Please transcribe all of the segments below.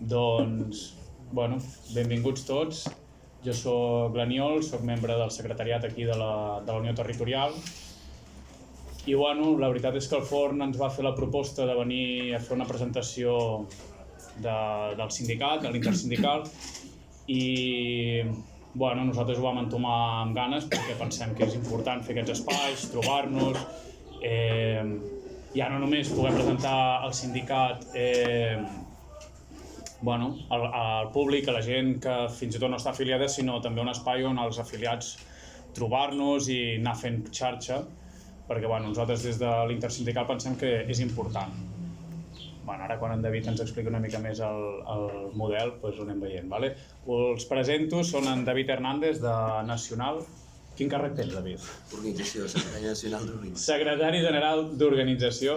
Doncs, benvinguts tots. Jo soc l'Aniol, soc membre del secretariat aquí de la Unió Territorial. I la veritat és que el Forn ens va fer la proposta de venir a fer una presentació del sindicat, de l'intersindical, i nosaltres ho vam entomar amb ganes perquè pensem que és important fer aquests espais, trobar-nos, ja no només poder presentar el sindicat al públic, a la gent que fins i tot no està afiliada, sinó també un espai on els afiliats trobar-nos i anar fent xarxa, perquè nosaltres des de l'intersindical pensem que és important. Ara quan en David ens explica una mica més el model, ho anem veient. Els presento, són en David Hernández de Nacional. Quin càrrec tens, David? Organització, secretari nacional d'organització. Secretari general d'organització.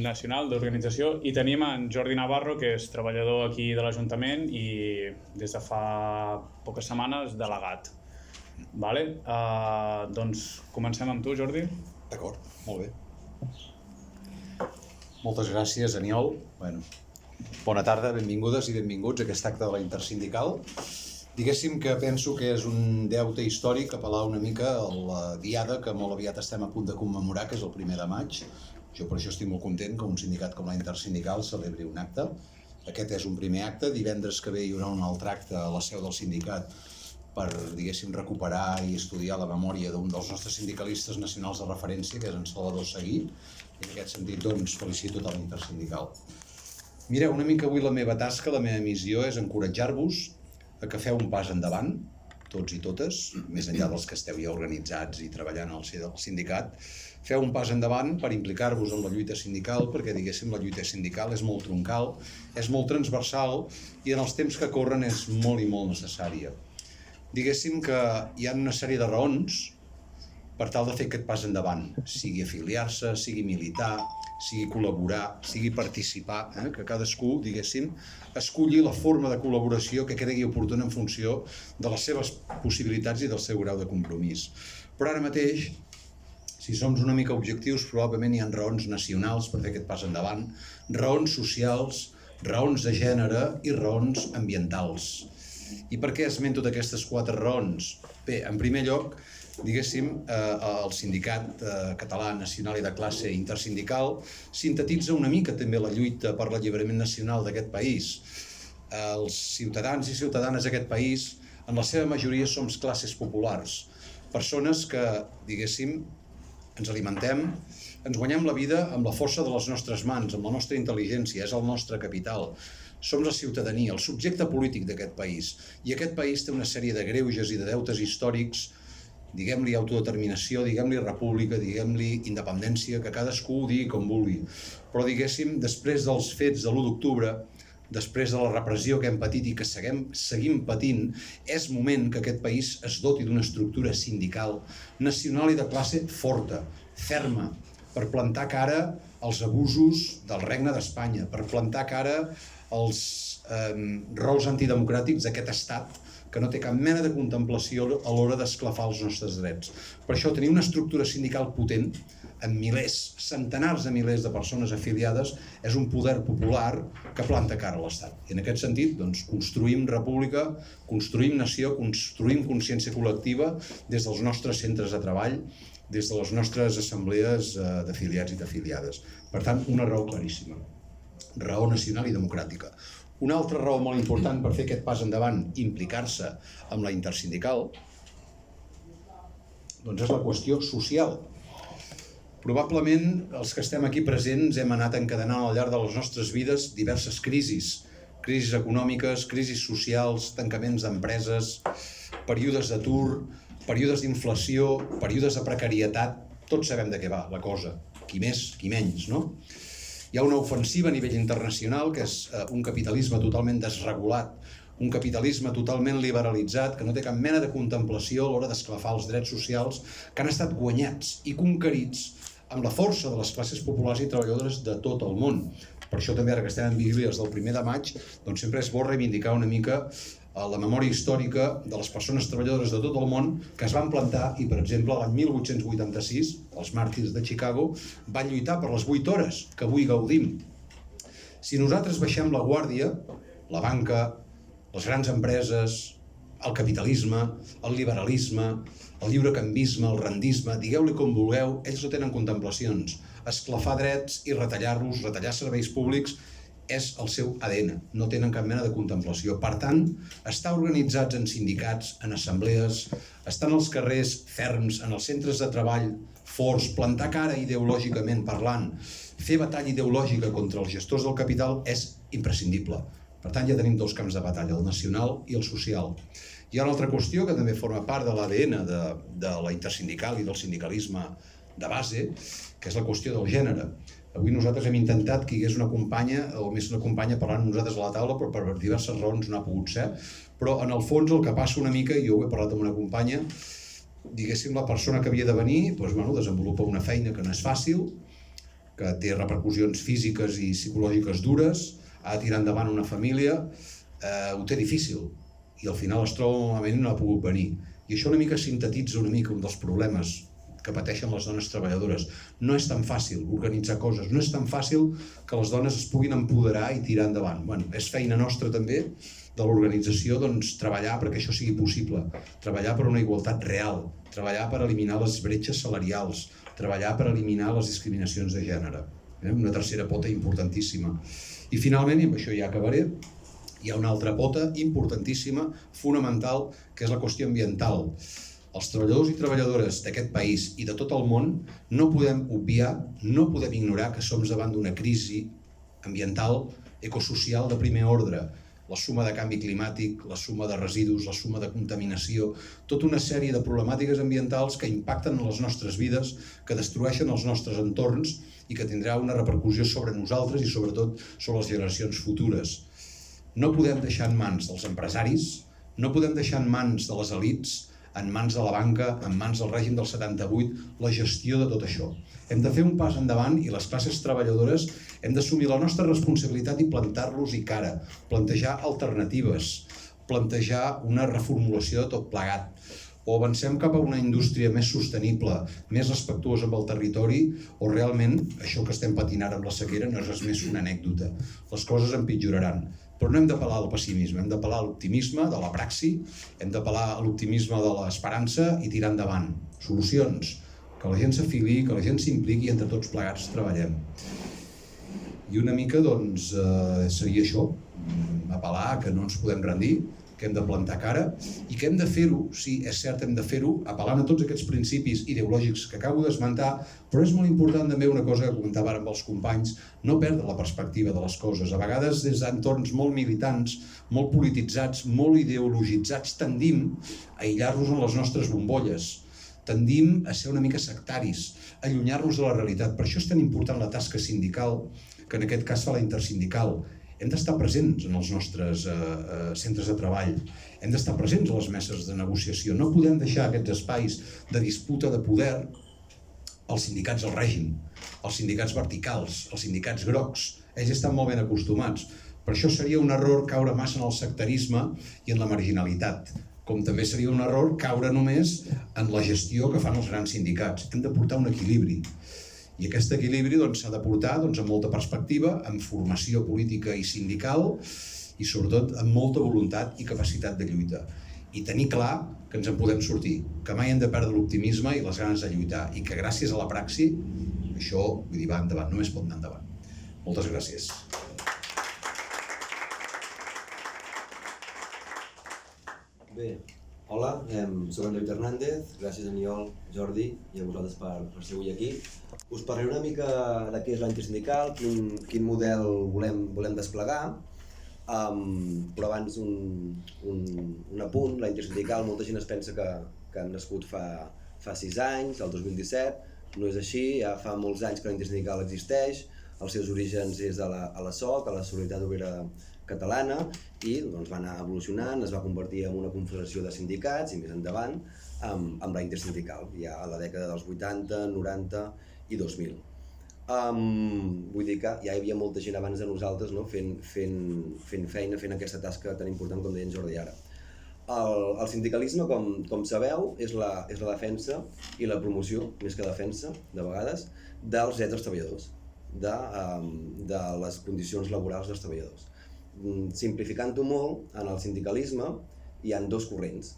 Nacional d'organització. I tenim en Jordi Navarro, que és treballador aquí de l'Ajuntament i des de fa poques setmanes delegat. Doncs comencem amb tu, Jordi. D'acord, molt bé. Moltes gràcies, Aniol. Bona tarda, benvingudes i benvinguts a aquest acte de la Intersindical. Diguéssim que penso que és un deute històric apel·lar una mica a la diada que molt aviat estem a punt de commemorar, que és el 1 de maig. Jo per això estic molt content que un sindicat com la Intersindical celebri un acte. Aquest és un primer acte. Divendres que ve hi haurà un altre acte a la seu del sindicat per, diguéssim, recuperar i estudiar la memòria d'un dels nostres sindicalistes nacionals de referència, que és en Salvador Seguí. I en aquest sentit, doncs, felicito tot l'Intersindical. Mireu, una mica avui la meva tasca, la meva missió és encoratjar-vos a que feu un pas endavant, tots i totes, més enllà dels que esteu ja organitzats i treballant al sindicat, feu un pas endavant per implicar-vos en la lluita sindical, perquè, diguéssim, la lluita sindical és molt troncal, és molt transversal i en els temps que corren és molt i molt necessària. Diguéssim que hi ha una sèrie de raons per tal de fer aquest pas endavant, sigui afiliar-se, sigui militar, sigui col·laborar, sigui participar, que cadascú, diguéssim, esculli la forma de col·laboració que cregui oportuna en funció de les seves possibilitats i del seu grau de compromís. Però ara mateix, si som una mica objectius, probablement hi ha raons nacionals per fer aquest pas endavant, raons socials, raons de gènere i raons ambientals. I per què esmento aquestes 4 raons? Bé, en primer lloc, diguéssim, el sindicat català nacional i de classe intersindical sintetitza una mica també la lluita per l'alliberament nacional d'aquest país. Els ciutadans i ciutadanes d'aquest país, en la seva majoria, som classes populars. Persones que, diguéssim, ens alimentem, ens guanyem la vida amb la força de les nostres mans, amb la nostra intel·ligència, és el nostre capital. Som la ciutadania, el subjecte polític d'aquest país. I aquest país té una sèrie de greuges i de deutes històrics, diguem-li autodeterminació, diguem-li república, diguem-li independència, que cadascú ho digui com vulgui. Però, diguéssim, després dels fets de l'1 d'octubre, després de la repressió que hem patit i que seguim patint, és moment que aquest país es doti d'una estructura sindical, nacional i de classe forta, ferma, per plantar cara als abusos del Regne d'Espanya, per plantar cara als rols antidemocràtics d'aquest estat que no té cap mena de contemplació a l'hora d'esclafar els nostres drets. Per això, tenir una estructura sindical potent, amb milers, centenars de milers de persones afiliades, és un poder popular que planta cara a l'Estat. I en aquest sentit, doncs, construïm república, construïm nació, construïm consciència col·lectiva des dels nostres centres de treball, des de les nostres assemblees d'afiliats i d'afiliades. Per tant, una raó claríssima. Raó nacional i democràtica. Una altra raó molt important per fer aquest pas endavant, implicar-se amb la intersindical, doncs és la qüestió social. Probablement els que estem aquí presents hem anat encadenant al llarg de les nostres vides diverses crisis econòmiques, crisis socials, tancaments d'empreses, períodes d'atur, períodes d'inflació, períodes de precarietat. Tots sabem de què va la cosa, qui més, qui menys, no? Hi ha una ofensiva a nivell internacional, que és un capitalisme totalment desregulat, un capitalisme totalment liberalitzat, que no té cap mena de contemplació a l'hora d'esclafar els drets socials que han estat guanyats i conquerits amb la força de les classes populars i treballadores de tot el món. Per això també, ara que estem en vigílies del 1 de maig, doncs sempre és bo reivindicar una mica la memòria històrica de les persones treballadores de tot el món que es van plantar i, per exemple, l'any 1886, els màrtirs de Chicago van lluitar per les 8 hores que avui gaudim. Si nosaltres baixem la guàrdia, la banca, les grans empreses, el capitalisme, el liberalisme, el lliurecanvisme, el rendisme, digueu-li com vulgueu, ells no tenen contemplacions. Esclafar drets i retallar-los, retallar serveis públics, és el seu ADN, no tenen cap mena de contemplació. Per tant, estar organitzats en sindicats, en assemblees, estar als carrers ferms, en els centres de treball forts, plantar cara ideològicament parlant, fer batalla ideològica contra els gestors del capital és imprescindible. Per tant, ja tenim dos camps de batalla, el nacional i el social. Hi ha una altra qüestió que també forma part de l'ADN de la intersindical i del sindicalisme de base, que és la qüestió del gènere. Avui nosaltres hem intentat que hi hagués una companya, o més una companya parlant amb nosaltres a la taula, però per diverses raons no ha pogut ser. Però en el fons el que passa una mica, i jo ho he parlat amb una companya, diguéssim, la persona que havia de venir desenvolupa una feina que no és fàcil, que té repercussions físiques i psicològiques dures, ha de tirar endavant una família, ho té difícil, i al final es troba malament i no ha pogut venir. I això una mica sintetitza una mica un dels problemes que pateixen les dones treballadores. No és tan fàcil organitzar coses, no és tan fàcil que les dones es puguin empoderar i tirar endavant. Bueno, és feina nostra també, de l'organització, treballar perquè això sigui possible, treballar per una igualtat real, treballar per eliminar les bretxes salarials, treballar per eliminar les discriminacions de gènere. Una tercera pota importantíssima. I finalment, i amb això ja acabaré, hi ha una altra pota importantíssima, fonamental, que és la qüestió ambiental. Els treballadors i treballadores d'aquest país i de tot el món no podem obviar, no podem ignorar que som davant d'una crisi ambiental, ecosocial de primer ordre. La suma de canvi climàtic, la suma de residus, la suma de contaminació, tota una sèrie de problemàtiques ambientals que impacten en les nostres vides, que destrueixen els nostres entorns i que tindrà una repercussió sobre nosaltres i sobretot sobre les generacions futures. No podem deixar en mans dels empresaris, no podem deixar en mans de les elits, en mans de la banca, en mans del règim del 78, la gestió de tot això. Hem de fer un pas endavant i les classes treballadores hem d'assumir la nostra responsabilitat i plantar-los-hi cara, plantejar alternatives, plantejar una reformulació de tot plegat. O avancem cap a una indústria més sostenible, més respectuosa amb el territori, o realment això que estem patint ara amb la sequera no és res més que una anècdota. Les coses empitjoraran. Però no hem d'apel·lar al pessimisme, hem d'apel·lar a l'optimisme de la praxi, hem d'apel·lar a l'optimisme de l'esperança i tirar endavant. Solucions, que la gent s'afili, que la gent s'impliqui i entre tots plegats treballem. I una mica, doncs, seria això, apel·lar que no ens podem rendir, que hem de plantar cara i que hem de fer-ho, sí, és cert, hem de fer-ho apel·lant a tots aquests principis ideològics que acabo d'esmentar, però és molt important també una cosa que comentava ara amb els companys, no perdre la perspectiva de les coses. A vegades des d'entorns molt militants, molt polititzats, molt ideologitzats, tendim a aïllar-nos en les nostres bombolles, tendim a ser una mica sectaris, a allunyar-nos de la realitat. Per això és tan important la tasca sindical, que en aquest cas fa la intersindical. Hem d'estar presents en els nostres centres de treball, hem d'estar presents a les meses de negociació. No podem deixar aquests espais de disputa de poder als sindicats del règim, als sindicats verticals, als sindicats grocs. Ells estan molt ben acostumats. Per això seria un error caure massa en el sectarisme i en la marginalitat, com també seria un error caure només en la gestió que fan els grans sindicats. Hem de portar un equilibri. I aquest equilibri s'ha de portar amb molta perspectiva, amb formació política i sindical i sobretot amb molta voluntat i capacitat de lluita. I tenir clar que ens en podem sortir, que mai hem de perdre l'optimisme i les ganes de lluitar i que gràcies a la praxi això, va endavant, només pot anar endavant. Moltes gràcies. Bé, hola, soc en David Hernández, gràcies a Aniol, Jordi i a vosaltres per ser avui aquí. Us parlaré una mica de què és la intersindical, quin model volem desplegar, però abans un apunt, la intersindical, molta gent es pensa que hem nascut fa 6 anys, el 2017, no és així, ja fa molts anys que la intersindical existeix, els seus orígens és a la SOC, a la Solidaritat Obrera Catalana, i va anar evolucionant, es va convertir en una confederació de sindicats i més endavant amb la intersindical, ja a la dècada dels 80, 90 i 2000. Vull dir que ja hi havia molta gent abans de nosaltres fent feina, fent aquesta tasca tan important com deia en Jordi ara. El sindicalisme, com sabeu, és la defensa i la promoció, més que defensa, de vegades, dels drets dels treballadors. de les condicions laborals dels treballadors. Simplificant-ho molt, en el sindicalisme hi ha dos corrents.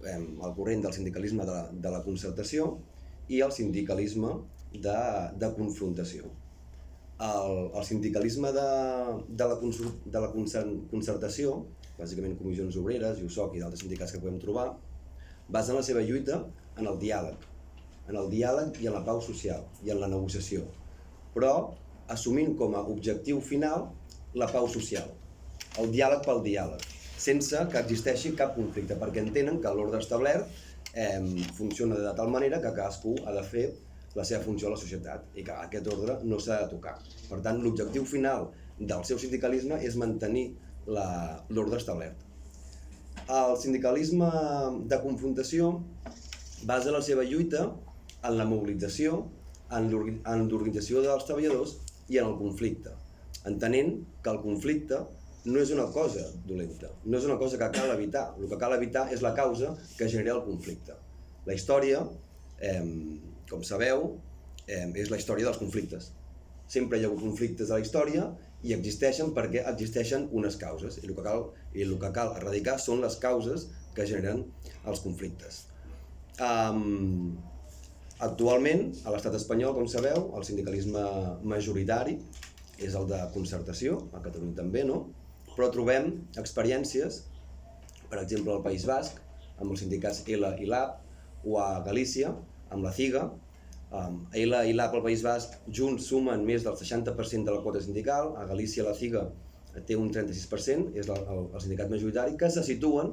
El corrent del sindicalisme de la concertació i el sindicalisme de confrontació. El sindicalisme de la concertació, bàsicament comissions obreres, USOC i d'altres sindicats que podem trobar, basen la seva lluita en el diàleg i en la pau social i en la negociació, però assumint com a objectiu final la pau social, el diàleg pel diàleg, sense que existeixi cap conflicte, perquè entenen que l'ordre establert funciona de tal manera que cadascú ha de fer la seva funció a la societat i que aquest ordre no s'ha de tocar. Per tant, l'objectiu final del seu sindicalisme és mantenir l'ordre establert. El sindicalisme de confrontació basa la seva lluita en la mobilització, en l'organització dels treballadors i en el conflicte, entenent que el conflicte no és una cosa dolenta, no és una cosa que cal evitar. El que cal evitar és la causa que genera el conflicte. La història, com sabeu, és la història dels conflictes. Sempre hi ha hagut conflictes a la història i existeixen perquè existeixen unes causes i el que cal erradicar són les causes que generen els conflictes. Actualment, a l'estat espanyol, com sabeu, el sindicalisme majoritari és el de concertació, a Catalunya també, no? Però trobem experiències, per exemple, al País Basc, amb els sindicats ELA i LAB, o a Galícia, amb la CIGA. ELA i LAB al País Basc junts sumen més del 60% de la quota sindical, a Galícia la CIGA té un 36%, és el sindicat majoritari, que se situen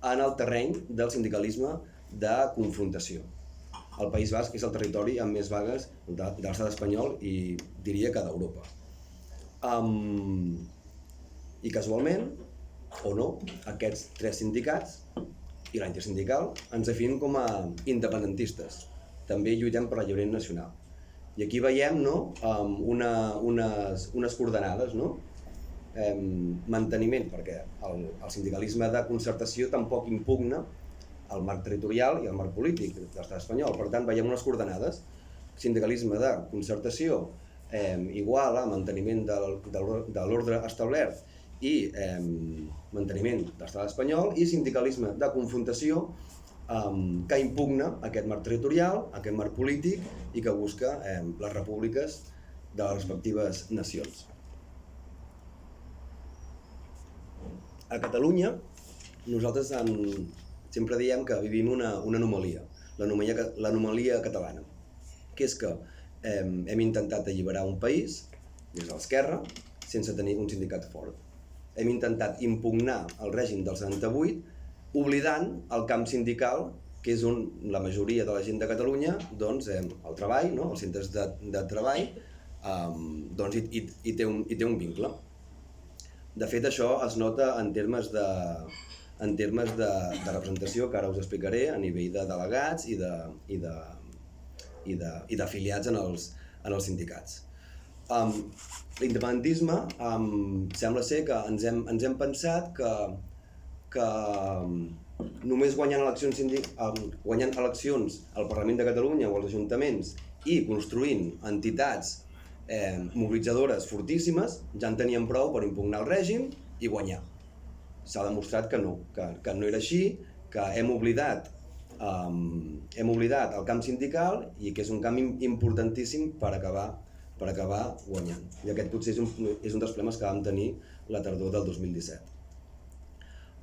en el terreny del sindicalisme de confrontació. El País Basc és el territori amb més vagues de l'estat espanyol i diria que d'Europa. I casualment, o no, aquests tres sindicats i la intersindical ens definim com a independentistes. També lluitem per l'alliberament nacional. I aquí veiem unes coordenades, manteniment, perquè el sindicalisme de concertació tampoc impugna el marc territorial i el marc polític de l'estat espanyol. Per tant, veiem unes coordenades. Sindicalisme de concertació igual a manteniment de l'ordre establert i manteniment de l'estat espanyol, i sindicalisme de confrontació que impugna aquest marc territorial, aquest marc polític i que busca les repúbliques de les respectives nacions. A Catalunya, nosaltres sempre diem que vivim una anomalia, l'anomalia catalana, que és que hem intentat alliberar un país des de l'esquerra sense tenir un sindicat fort. Hem intentat impugnar el règim del 78, oblidant el camp sindical, que és on la majoria de la gent de Catalunya, el treball, els centres de treball, hi té un vincle. De fet, això es nota en termes de representació, que ara us explicaré, a nivell de delegats i d'afiliats en els sindicats. L'independentisme sembla ser que ens hem pensat que només guanyant eleccions al Parlament de Catalunya o als ajuntaments i construint entitats mobilitzadores fortíssimes ja en teníem prou per impugnar el règim i guanyar. S'ha demostrat que no era així, que hem oblidat el camp sindical i que és un camp importantíssim per acabar guanyant. I aquest potser és un dels problemes que vam tenir la tardor del 2017.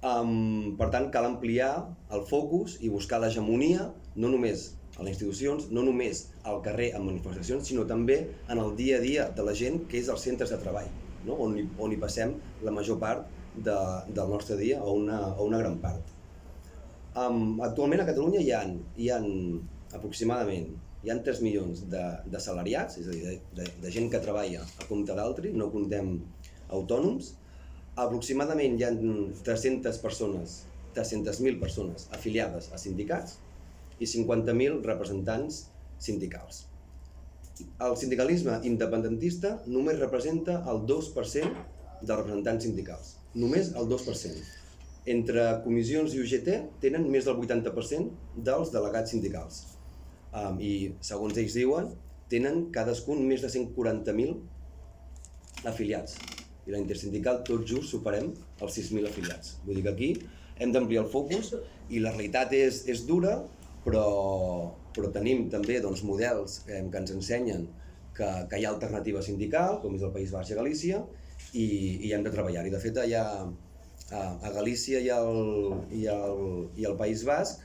Per tant, cal ampliar el focus i buscar l'hegemonia no només a les institucions, no només al carrer en manifestacions, sinó també en el dia a dia de la gent, que és als centres de treball, on hi passem la major part del nostre dia, o una gran part. Actualment a Catalunya hi ha aproximadament 3 milions d'assalariats, és a dir, de gent que treballa a compte d'altri, no comptem autònoms. Aproximadament hi ha 300.000 persones afiliades a sindicats i 50.000 representants sindicals. El sindicalisme independentista només representa el 2% dels representants sindicals, només el 2%. Entre comissions i UGT tenen més del 80% dels delegats sindicals. I, segons ells diuen, tenen cadascun més de 140.000 afiliats. I la intersindical tot just superem els 6.000 afiliats. Vull dir que aquí hem d'ampliar el focus i la realitat és dura, però tenim també models que ens ensenyen que hi ha alternativa sindical, com és el País Basc i Galícia, i hem de treballar-hi. De fet, a Galícia i al País Basc,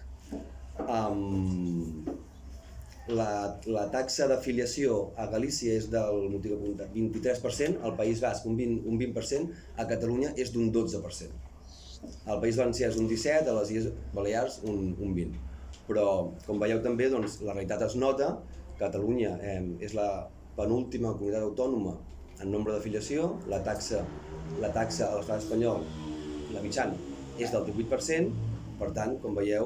la taxa d'afiliació a Galícia és del 23%, al País Basc un 20%, a Catalunya és d'un 12%. Al País Valencià és un 17%, a les Illes Balears un 20%. Però, com veieu també, la realitat es nota. Catalunya és la penúltima comunitat autònoma en nombre d'afiliació, la taxa a l'estat espanyol, la mitjana, és del 18%, per tant, com veieu,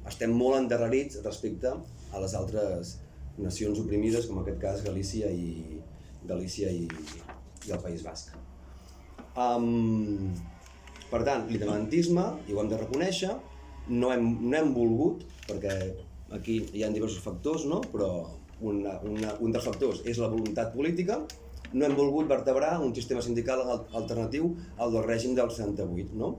estem molt endarrerits respecte a les altres nacions oprimides, com en aquest cas Galícia i el País Basc. Per tant, l'independentisme, i ho hem de reconèixer, no hem volgut, perquè aquí hi ha diversos factors, no? Però un dels factors és la voluntat política, no hem volgut vertebrar un sistema sindical alternatiu al del règim del 78, no?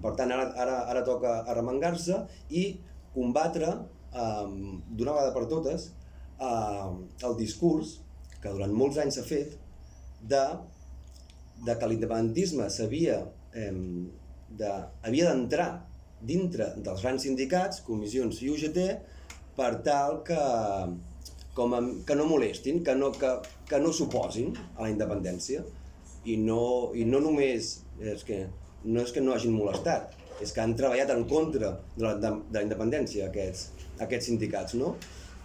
Per tant, ara toca arremangar-se i combatre d'una vegada per totes el discurs que durant molts anys s'ha fet de que l'independentisme havia d'entrar dintre dels grans sindicats, comissions i UGT, per tal que no molestin, que no s'oposin a la independència. I no només és que no hagin molestat, és que han treballat en contra de la independència aquests sindicats, no?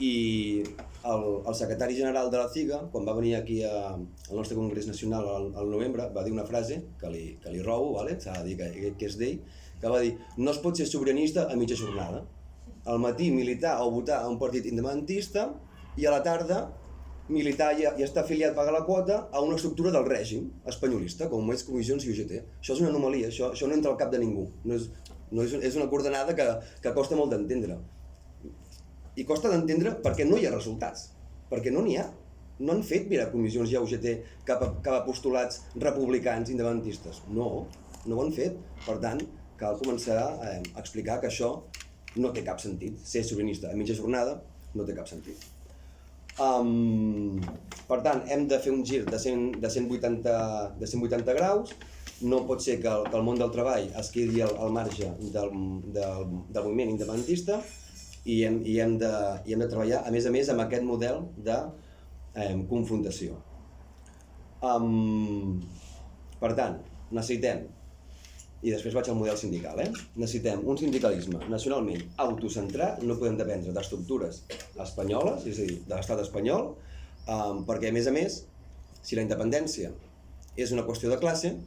I el secretari general de la CIGA, quan va venir aquí al nostre Congrés Nacional al novembre, va dir una frase que li robo, s'ha de dir que és d'ell, que va dir: no es pot ser sobiranista a mitja jornada. Al matí militar o votar a un partit independentista i a la tarda militar i estar afiliat, pagar la quota a una estructura del règim espanyolista, com és comissions i UGT. Això és una anomalia, això no entra al cap de ningú. És una coordenada que costa molt d'entendre. I costa d'entendre perquè no hi ha resultats, perquè no n'hi ha. No han fet mirar comissions i UGT cap a postulats republicans independentistes. No ho han fet. Per tant, cal començar a explicar que això no té cap sentit. Ser sobiranista a mitja jornada no té cap sentit. Per tant, hem de fer un gir de 180 graus. No pot ser que el món del treball es quedi al marge del moviment independentista i hem de treballar, a més, amb aquest model de confrontació. Per tant, necessitem, i després vaig al model sindical, necessitem un sindicalisme nacionalment autocentrat, no podem dependre d'estructures espanyoles, és a dir, de l'estat espanyol, perquè, a més, si la independència és una qüestió de classe,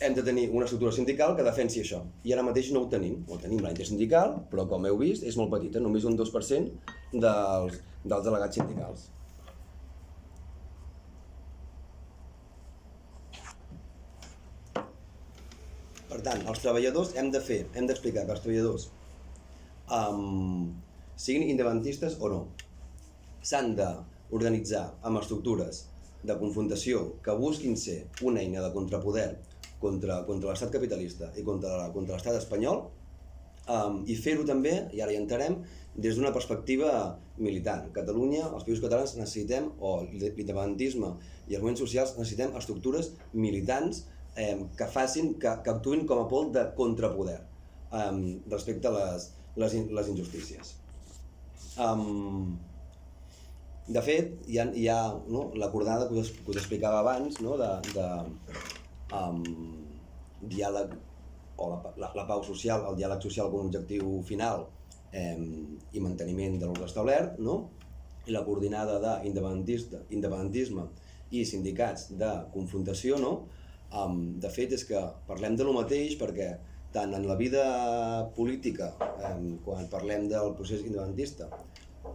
hem de tenir una estructura sindical que defensi això. I ara mateix no ho tenim. Ho tenim la intersindical, però com heu vist és molt petita, només un 2% dels delegats sindicals. Per tant, els treballadors hem d'explicar que els treballadors siguin independentistes o no, s'han d'organitzar amb estructures de confrontació que busquin ser una eina de contrapoder contra l'estat capitalista i contra l'estat espanyol, i fer-ho també, i ara hi entrarem, des d'una perspectiva militant. Catalunya, els països catalans necessitem, o l'independentisme i els moviments socials necessitem estructures militants que actuïn com a pol de contrapoder respecte a les injustícies. De fet, hi ha la coordenada que us explicava abans, diàleg o la pau social, el diàleg social com a objectiu final i manteniment de l'ordre establert, i la coordinada d'independentisme i sindicats de confrontació, de fet és que parlem de lo mateix perquè tant en la vida política, quan parlem del procés independentista,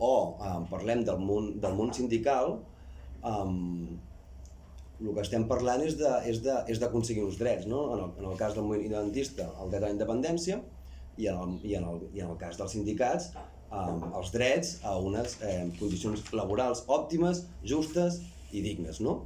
o parlem del món sindical, el que estem parlant és d'aconseguir uns drets. En el cas del moviment independentista, el dret a la independència, i en el cas dels sindicats, els drets a unes condicions laborals òptimes, justes i dignes, no?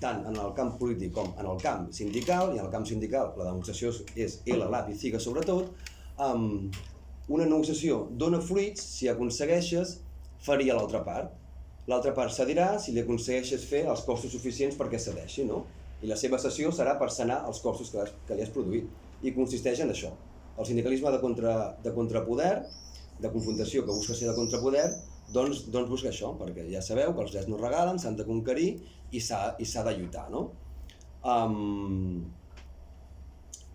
Tant en el camp polític com en el camp sindical, i en el camp sindical la negociació és L, LAB i CIGA sobretot, una negociació dona fruits si aconsegueixes ferir a l'altra part. L'altra part cedirà si li aconsegueixes fer els costos suficients perquè cedeixi, no? I la seva cessió serà per sanar els costos que li has produït. I consisteix en això. El sindicalisme de contrapoder, de confrontació que busca ser de contrapoder, doncs busca això, perquè ja sabeu que els drets no es regalen, s'han de conquerir i s'ha de lluitar, no?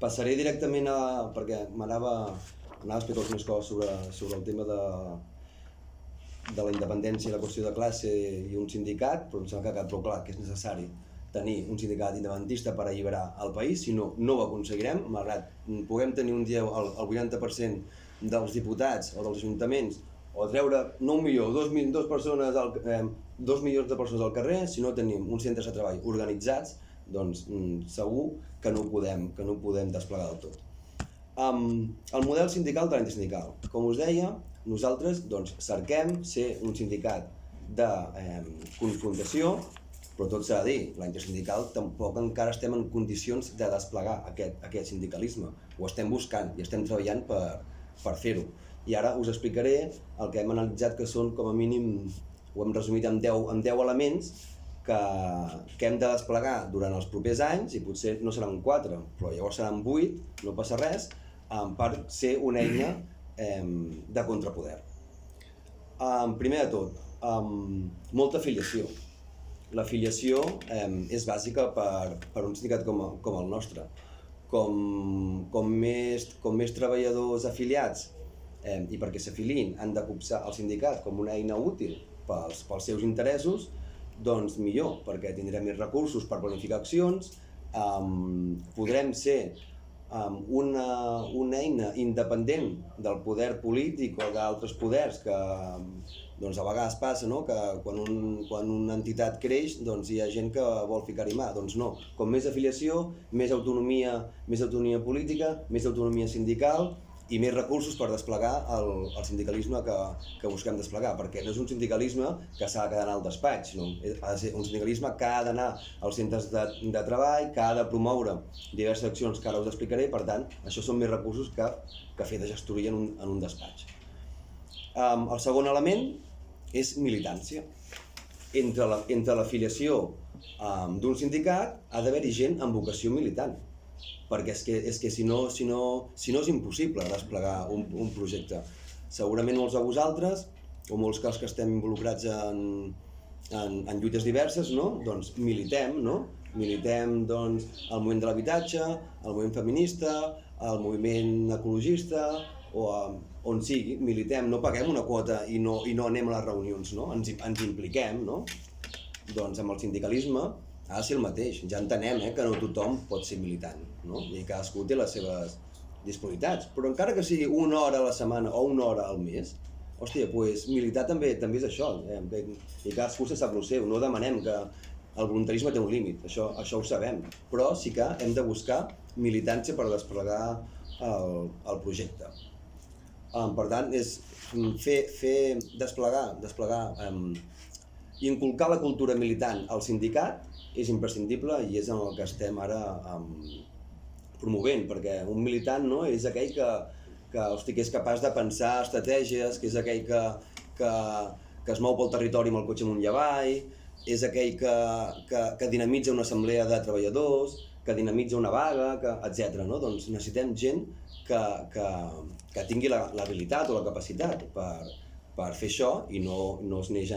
Passaré directament perquè m'anava a explicar més coses sobre el tema de la independència i la qüestió de classe i un sindicat, però em sembla que ha quedat prou clar que és necessari tenir un sindicat independentista per alliberar el país, si no, no ho aconseguirem, malgrat puguem tenir un dia el 80% dels diputats o dels ajuntaments o treure, no 1 milió, 2 milions de persones al carrer, si no tenim uns centres de treball organitzats, doncs segur que no ho podem desplegar del tot. El model sindical de l'intersindical. Com us deia, nosaltres cerquem ser un sindicat de confrontació, però tot s'ha de dir, la intersindical tampoc encara estem en condicions de desplegar aquest sindicalisme. Ho estem buscant i estem treballant per fer-ho. I ara us explicaré el que hem analitzat que són, com a mínim, ho hem resumit en 10 elements que hem de desplegar durant els propers anys, i potser no seran 4, però llavors seran 8, no passa res, per ser una eina de contrapoder. Primer de tot, molta afiliació. L'afiliació és bàsica per un sindicat com el nostre. Com més treballadors afiliats i perquè s'afiliïn han de copsar el sindicat com una eina útil pels seus interessos, doncs millor, perquè tindrem més recursos per planificar accions, podrem ser una eina independent del poder polític o d'altres poders que a vegades passa que quan una entitat creix hi ha gent que vol ficar-hi mà. Doncs no, com més afiliació, més autonomia política, més autonomia sindical i més recursos per desplegar el sindicalisme que busquem desplegar, perquè no és un sindicalisme que s'ha de quedar al despatx, sinó ha de ser un sindicalisme que ha d'anar als centres de treball, que ha de promoure diverses accions que ara us explicaré. Per tant, això són més recursos que fer de gestoria en un despatx. El segon element és militància. Entre l'afiliació d'un sindicat ha d'haver-hi gent amb vocació militant, perquè és que si no és impossible desplegar un projecte. Segurament molts de vosaltres, o molts que estem involucrats en lluites diverses, doncs militem, militem el moviment de l'habitatge, el moviment feminista, el moviment ecologista, o on sigui, militem, no paguem una quota i no anem a les reunions, ens impliquem, doncs amb el sindicalisme ha de ser el mateix. Ja entenem que no tothom pot ser militant, i cadascú té les seves disponibilitats, però encara que sigui 1 hora a la setmana o 1 hora al mes, hòstia, doncs militar també és això, i cadascú se sap el seu, no demanem que el voluntarisme té un límit, això ho sabem, però sí que hem de buscar militància per desplegar el projecte. Per tant, és desplegar, inculcar la cultura militant al sindicat és imprescindible i és en el que estem ara promovent, perquè un militant és aquell que és capaç de pensar estratègies, que és aquell que es mou pel territori amb el cotxe amunt i avall, és aquell que dinamitza una assemblea de treballadors, que dinamitza una vaga, etc. Doncs necessitem gent que tingui l'habilitat o la capacitat per fer això, i no es neix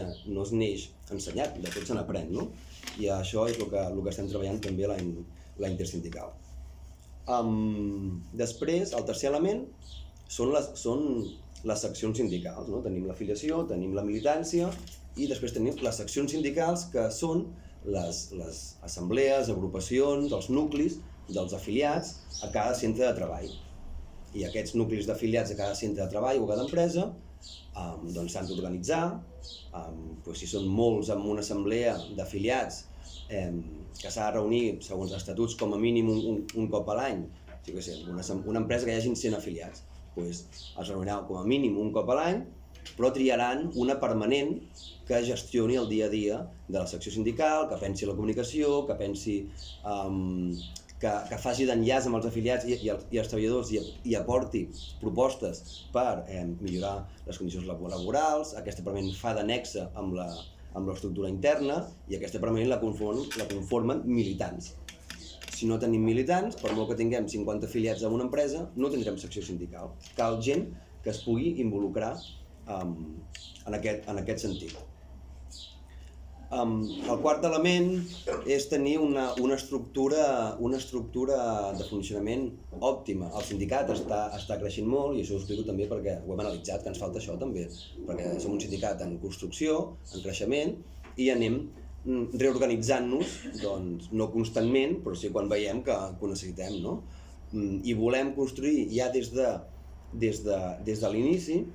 ensenyat, de tot se n'aprèn, i això és el que estem treballant també a la intersindical. Després, el tercer element són les seccions sindicals. Tenim l'afiliació, tenim la militància i després tenim les seccions sindicals, que són les assemblees, agrupacions, els nuclis dels afiliats a cada centre de treball. I aquests nuclis d'afiliats a cada centre de treball o cada empresa s'han d'organitzar, si són molts en una assemblea d'afiliats que s'ha de reunir segons els estatuts com a mínim un cop a l'any, una empresa que hi hagin 100 afiliats, es reunirà com a mínim un cop a l'any, però triaran una permanent que gestioni el dia a dia de la secció sindical, que pensi en la comunicació, que pensi que faci d'enllaç amb els afiliats i els treballadors i aporti propostes per millorar les condicions laborals. Aquesta permanent fa d'annexa amb l'estructura interna i aquesta permanent la conformen militants. Si no tenim militants, per molt que tinguem 50 afiliats en una empresa, no tindrem secció sindical. Cal gent que es pugui involucrar en aquest sentit. El quart element és tenir una estructura de funcionament òptima. El sindicat està creixent molt i això ho explico també perquè ho hem analitzat, que ens falta això també, perquè som un sindicat en construcció, en creixement i anem reorganitzant-nos, doncs, no constantment, però sí quan veiem que ho necessitem, no? I volem construir ja des de l'inici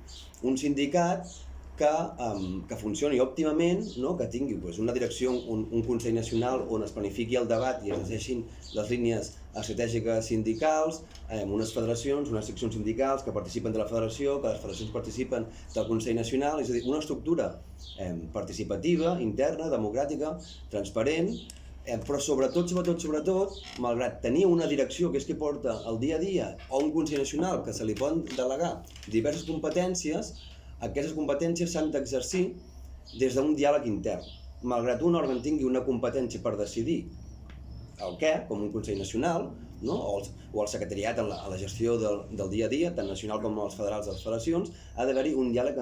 un sindicat que funcioni òptimament, no? Que tingui una direcció, un Consell Nacional on es planifiqui el debat i es decideixin les línies estratègiques sindicals, unes federacions, unes seccions sindicals que participen de la federació, que les federacions participen del Consell Nacional, és a dir, una estructura participativa, interna, democràtica, transparent, però sobretot, malgrat tenir una direcció que és que porta el dia a dia o un Consell Nacional que se li poden delegar diverses competències, aquestes competències s'han d'exercir des d'un diàleg intern. Malgrat un òrgan tingui una competència per decidir el què, com un Consell Nacional, no? o el secretariat en la gestió del dia a dia, tant nacional com els federals de les federacions, ha d'haver-hi un diàleg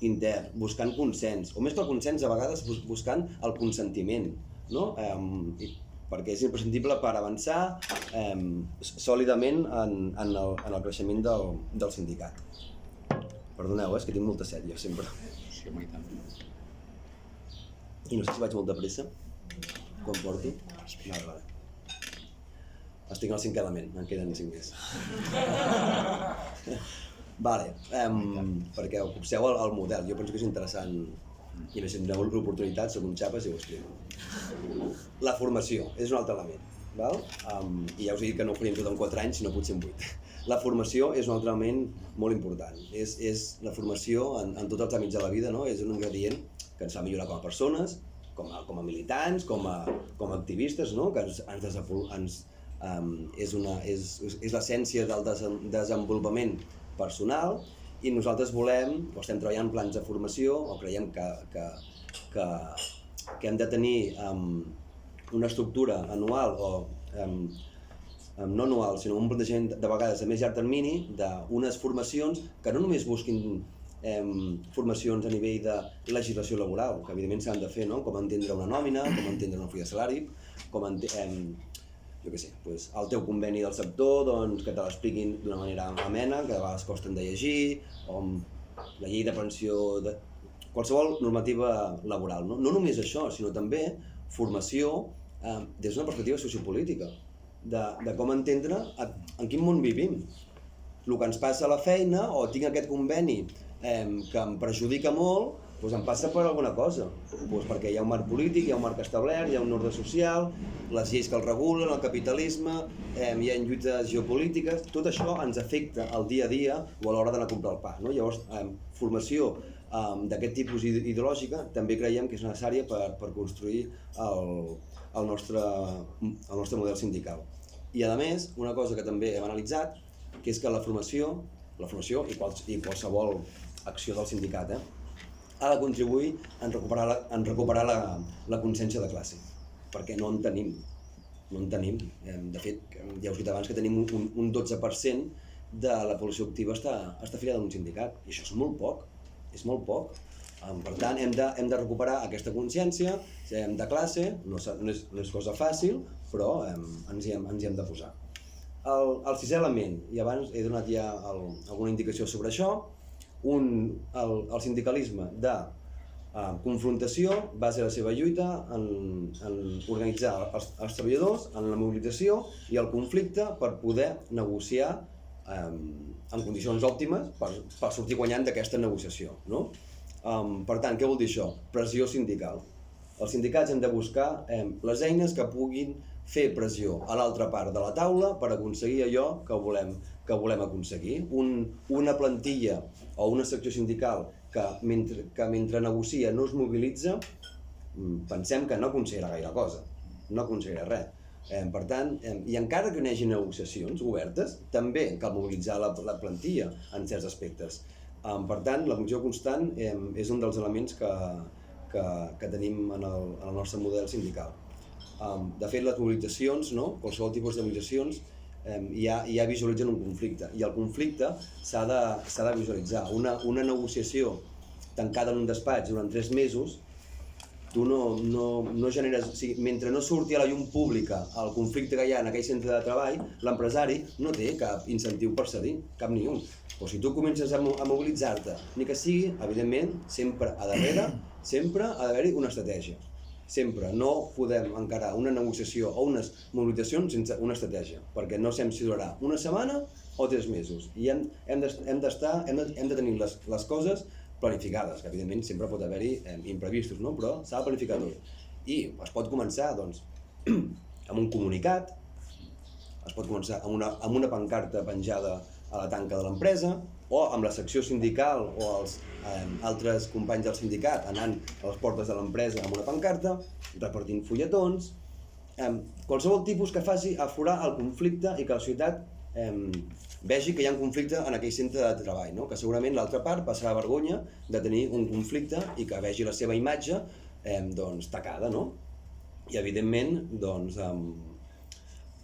intern, buscant consens, o més que el consens, a vegades buscant el consentiment, no? Perquè és imprescindible per avançar sòlidament en el creixement del sindicat. Perdoneu, és que tinc molta set, jo sempre. Sí, home, i tant. I no sé si vaig molt de pressa, quan porto. Vale. Estic al 5è element, en queden 5 més. Vale, perquè copseu el model, jo penso que és interessant i més si tindreu l'oportunitat, soc un xapa si ho explico. La formació és un altre element, val? I ja us he dit que no ho faríem tot en 4 anys, sinó potser en 8. La formació és un altre element molt important. La formació en tots els àmbits de la vida, no? És un ingredient que ens fa millorar com a persones, com a militants, com a activistes, no? Que és l'essència del desenvolupament personal i nosaltres volem, o estem treballant en plans de formació, o creiem que hem de tenir una estructura anual o no anual, sinó un plantejament de vegades a més llarg termini d'unes formacions que no només busquin formacions a nivell de legislació laboral, que evidentment s'han de fer, no? Com entendre una nòmina, com entendre una full de salari, com jo què sé, el teu conveni del sector, que te l'expliquin d'una manera amena, que de vegades costen de llegir, o la llei de pensió, qualsevol normativa laboral. No només això, sinó també formació des d'una perspectiva sociopolítica, de com entendre en quin món vivim. El que ens passa a la feina, o tinc aquest conveni que em perjudica molt, em passa per alguna cosa, perquè hi ha un marc polític, hi ha un marc establert, hi ha un ordre social, les lleis que el regulen, el capitalisme, hi ha lluites geopolítiques, tot això ens afecta al dia a dia o a l'hora d'anar a comprar el pa. Llavors, formació d'aquest tipus ideològica també creiem que és necessària per construir el nostre model sindical. I a més, una cosa que també hem analitzat, que és que la formació i qualsevol acció del sindicat ha de contribuir en recuperar la consciència de classe, perquè no en tenim. De fet, ja us he dit abans que tenim un 12% de la població activa està afiliada a un sindicat, i això és molt poc. Per tant, hem de recuperar aquesta consciència de classe, no és cosa fàcil, però ens hi hem de posar. El 6è element, i abans he donat ja alguna indicació sobre això, el sindicalisme de confrontació basa la seva lluita en organitzar els treballadors, en la mobilització i el conflicte per poder negociar en condicions òptimes per sortir guanyant d'aquesta negociació. Per tant, què vol dir això? Pressió sindical. Els sindicats hem de buscar les eines que puguin fer pressió a l'altra part de la taula per aconseguir allò que volem aconseguir. Una plantilla o una secció sindical que mentre negocia no es mobilitza, pensem que no aconseguirà gaire cosa, no aconseguirà res. Per tant, i encara que no hi hagi negociacions obertes, també cal mobilitzar la plantilla en certs aspectes. Per tant, la mobilització constant és un dels elements que tenim en el nostre model sindical. De fet, les mobilitzacions, qualsevol tipus de mobilitzacions, ja visualitzen un conflicte, i el conflicte s'ha de visualitzar. Una negociació tancada en un despatx durant 3 mesos, tu no generes... O sigui, mentre no surti a la llum pública el conflicte que hi ha en aquell centre de treball, l'empresari no té cap incentiu per cedir, cap ni un. Però si tu comences a mobilitzar-te, ni que sigui, evidentment, sempre a darrere, sempre ha d'haver-hi una estratègia. Sempre. No podem encarar una negociació o unes mobilitzacions sense una estratègia, perquè no sabem si durarà una setmana o 3 mesos. I hem de tenir les coses planificades, que evidentment sempre pot haver-hi imprevistos, però s'ha de planificar tot. I es pot començar amb un comunicat, es pot començar amb una pancarta penjada a la tanca de l'empresa, o amb la secció sindical o els altres companys del sindicat anant a les portes de l'empresa amb una pancarta, repartint fulletons, qualsevol tipus que faci aflorar el conflicte i que la societat vegi que hi ha un conflicte en aquell centre de treball, que segurament l'altra part passarà vergonya de tenir un conflicte i que vegi la seva imatge tacada, I evidentment,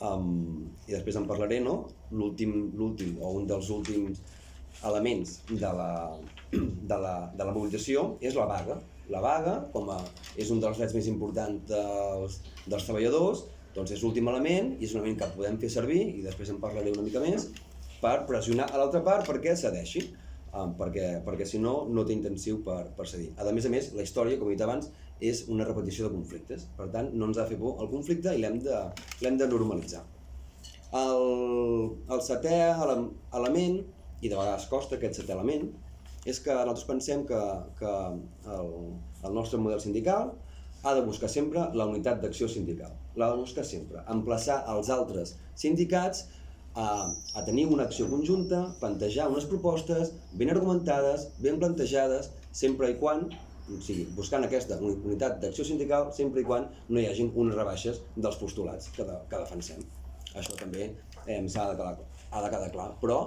i després en parlaré, l'últim o un dels últims elements de la mobilització és la vaga. La vaga, com és un dels drets més importants dels treballadors, és l'últim element i és un element que podem fer servir, i després en parlaré una mica més, per pressionar a l'altra part perquè cedeixi, perquè si no, no té intenció per cedir. A més, la història, com he dit abans, és una repetició de conflictes. Per tant, no ens ha de fer por el conflicte i l'hem de normalitzar. El setè element, i de vegades costa aquest setè element, és que nosaltres pensem que el nostre model sindical ha de buscar sempre la unitat d'acció sindical. L'ha de buscar sempre, emplaçar els altres sindicats a tenir una acció conjunta, plantejar unes propostes ben argumentades, ben plantejades, sempre i quan, o sigui, buscant aquesta unitat d'acció sindical, sempre i quan no hi hagin unes rebaixes dels postulats que defensem. Això també ha de quedar clar, però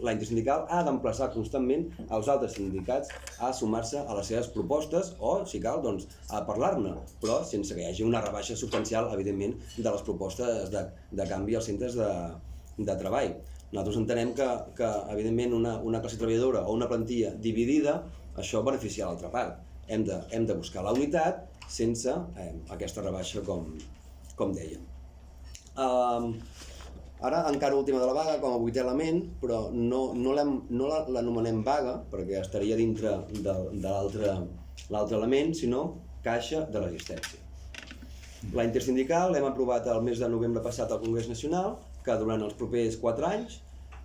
la intersindical ha d'emplaçar constantment els altres sindicats a sumar-se a les seves propostes o, si cal, a parlar-ne, però sense que hi hagi una rebaixa substancial, evidentment, de les propostes de canvi als centres de treball. Nosaltres entenem que evidentment, una classe treballadora o una plantilla dividida, això beneficia l'altra part. Hem de buscar la unitat sense aquesta rebaixa, com dèiem. Ara, encara última de la vaga, com a 8è element, però no l'anomenem vaga, perquè estaria dintre de l'altre element, sinó caixa de resistència. La intersindical l'hem aprovat el mes de novembre passat al Congrés Nacional, que durant els propers 4 anys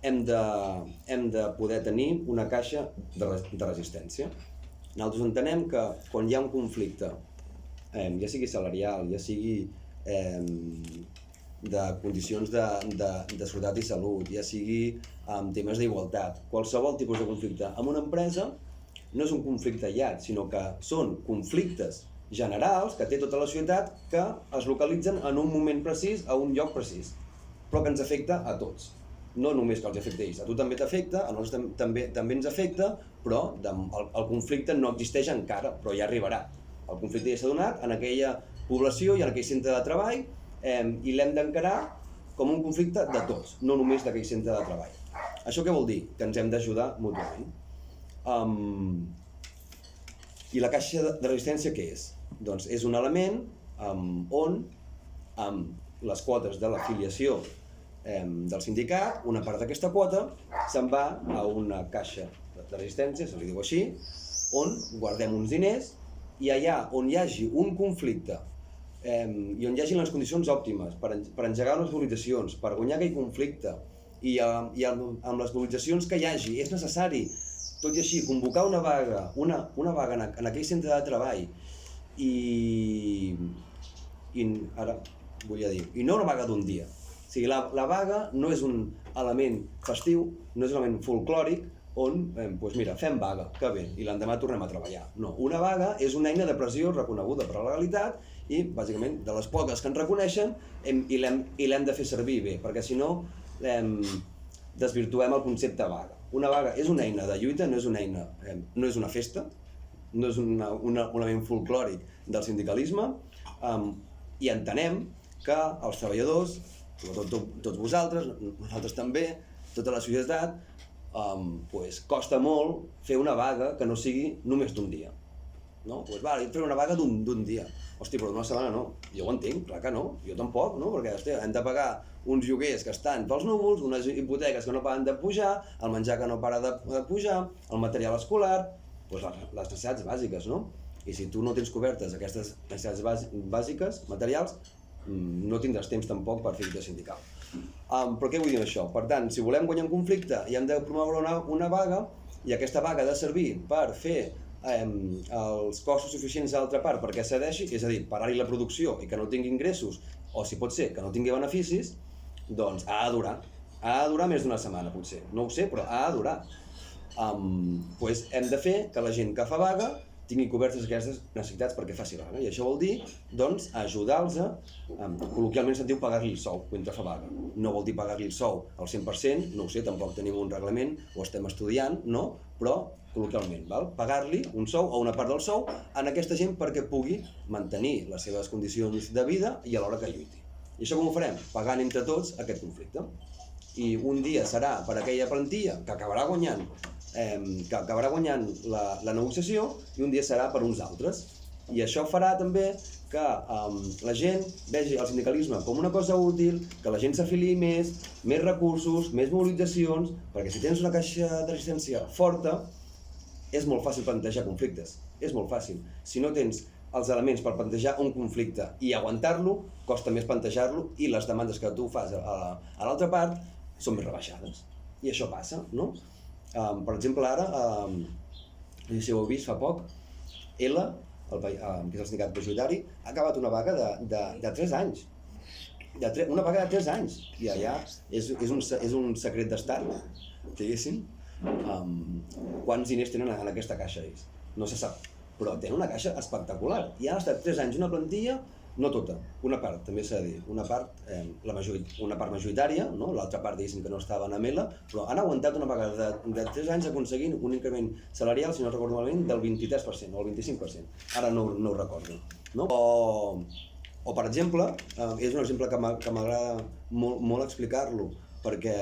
hem de poder tenir una caixa de resistència. Nosaltres entenem que quan hi ha un conflicte, ja sigui salarial, ja sigui de condicions de seguretat i salut, ja sigui amb temes d'igualtat, qualsevol tipus de conflicte amb una empresa no és un conflicte aïllat, sinó que són conflictes generals que té tota la societat que es localitzen en un moment precís, a un lloc precís, però que ens afecta a tots. No només que els afecta a ells, a tu també t'afecta, a nosaltres també ens afecta, però el conflicte no existeix encara, però ja arribarà. El conflicte ja s'ha donat en aquella població i en aquell centre de treball, i l'hem d'encarar com un conflicte de tots, no només d'aquell centre de treball. Això què vol dir? Que ens hem d'ajudar mútuament. I la caixa de resistència què és? Doncs és un element on, amb les quotes de l'afiliació del sindicat, una part d'aquesta quota se'n va a una caixa de resistència, se li diu així, on guardem uns diners i allà on hi hagi un conflicte i on hi hagi les condicions òptimes per engegar les mobilitzacions, per guanyar aquell conflicte i amb les mobilitzacions que hi hagi és necessari, tot i així, convocar una vaga en aquell centre de treball i ara volia dir, i no una vaga d'un dia. O sigui, la vaga no és un element festiu, no és un element folclòric on, doncs mira, fem vaga, que bé, i l'endemà tornem a treballar. No, una vaga és una eina de pressió reconeguda per la legalitat i, bàsicament, de les poques que ens reconeixen i l'hem de fer servir bé, perquè si no desvirtuem el concepte vaga. Una vaga és una eina de lluita, no és una festa, no és un element folclòric del sindicalisme, i entenem que els treballadors, sobretot tots vosaltres, nosaltres també, tota la societat, costa molt fer una vaga que no sigui només d'un dia. No? Doncs vale, fer una vaga d'un dia. Hosti, però d'una setmana no. Jo ho entenc, clar que no. Jo tampoc, no? Perquè hosti, hem de pagar uns lloguers que estan pels núvols, unes hipoteques que no paren de pujar, el menjar que no para de pujar, el material escolar, doncs les necessitats bàsiques, no? I si tu no tens cobertes aquestes necessitats bàsiques, materials, no tindràs temps tampoc per fer lluita sindical. Però què vull dir amb això? Per tant, si volem guanyar un conflicte i hem de promoure una vaga, i aquesta vaga ha de servir per fer els costos suficients a l'altra part perquè cedeixi, és a dir, parar-hi la producció i que no tingui ingressos, o si pot ser que no tingui beneficis, doncs ha de durar. Ha de durar més d'una setmana, potser. No ho sé, però ha de durar. Doncs hem de fer que la gent que fa vaga tingui cobertes aquestes necessitats perquè faci vaga. I això vol dir, doncs, ajudar-los a, col·loquialment se'n diu pagar-li el sou mentre fa vaga. No vol dir pagar-li el sou al 100%, no ho sé, tampoc tenim un reglament, ho estem estudiant, no? Però col·loquialment, pagar-li un sou o una part del sou a aquesta gent perquè pugui mantenir les seves condicions de vida i alhora que lluiti. I això com ho farem? Pagant entre tots aquest conflicte. I un dia serà per aquella plantilla que acabarà guanyant la negociació i un dia serà per uns altres. I això farà també que la gent vegi el sindicalisme com una cosa útil, que la gent s'afiliï més recursos, més mobilitzacions, perquè si tens una caixa de resistència forta, és molt fàcil plantejar conflictes, és molt fàcil. Si no tens els elements per plantejar un conflicte i aguantar-lo, costa més plantejar-lo i les demandes que tu fas a l'altra part són més rebaixades. I això passa, no? Per exemple, ara, no sé si ho heu vist fa poc, ELA, que és el sindicat majoritari, ha acabat una vaga de 3 anys. Una vaga de 3 anys. I allà és un secret d'estat, diguéssim, quants diners tenen en aquesta caixa ells. No se sap, però tenen una caixa espectacular. I han estat 3 anys una plantilla, no tota, una part, també s'ha de dir, una part majoritària, no? L'altra part diguéssim que no estava en ELA, però han aguantat una vaga de 3 anys aconseguint un increment salarial, si no recordo malament, del 23% o el 25%. Ara no ho recordo. No? O per exemple, és un exemple que m'agrada molt explicar-lo, perquè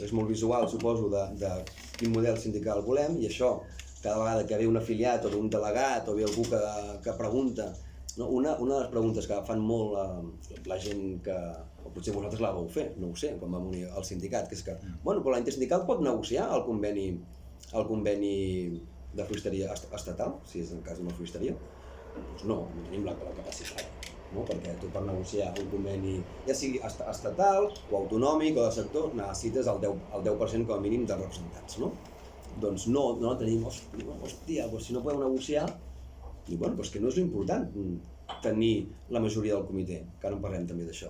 és molt visual, suposo, de quin model sindical volem, i això, cada vegada que ve un afiliat o un delegat o ve algú que pregunta, no? Una de les preguntes que fan molt la gent que, o potser vosaltres la vau fer, no ho sé, quan vam unir al sindicat, que és que, bueno, però la intersindical pot negociar el conveni de floristeria estatal, si és el cas d'una floristeria? Doncs no tenim la capacitat, no? Perquè tu per negociar un conveni, ja sigui estatal o autonòmic o de sector, necessites el 10% com a mínim dels representants, no? Doncs no tenim, hòstia, si no podem negociar, i bueno, però és que no és l'important tenir la majoria del comitè, que ara en parlem també d'això.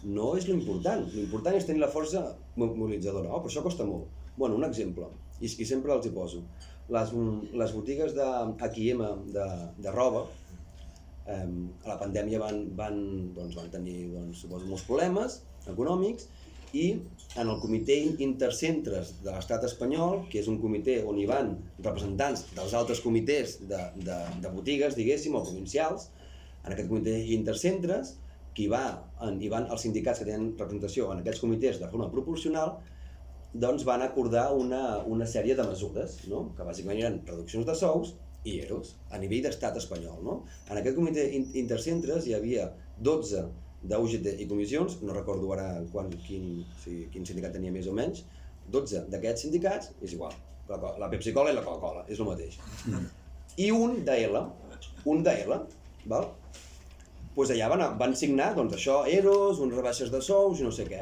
No és l'important és tenir la força mobilitzadora. Però això costa molt. Bueno, un exemple, i sempre els hi poso. Les botigues d'H&M de roba, a la pandèmia van tenir, suposo, molts problemes econòmics, i en el comitè intercentres de l'estat espanyol, que és un comitè on hi van representants dels altres comitès de botigues, diguéssim, o provincials, en aquest comitè intercentres, que hi van els sindicats que tenen representació en aquests comitès de forma proporcional, doncs van acordar una sèrie de mesures, no? Que bàsicament eren reduccions de sous i EROs, a nivell d'estat espanyol. No? En aquest comitè intercentres hi havia 12 d'UGT i comissions, no recordo ara quin sindicat tenia més o menys, 12 d'aquests sindicats, és igual, la Pepsi-Cola i la Coca-Cola, és el mateix. I un d'ELA, val? Doncs allà van signar això, EROs, uns rebaixes de sous i no sé què,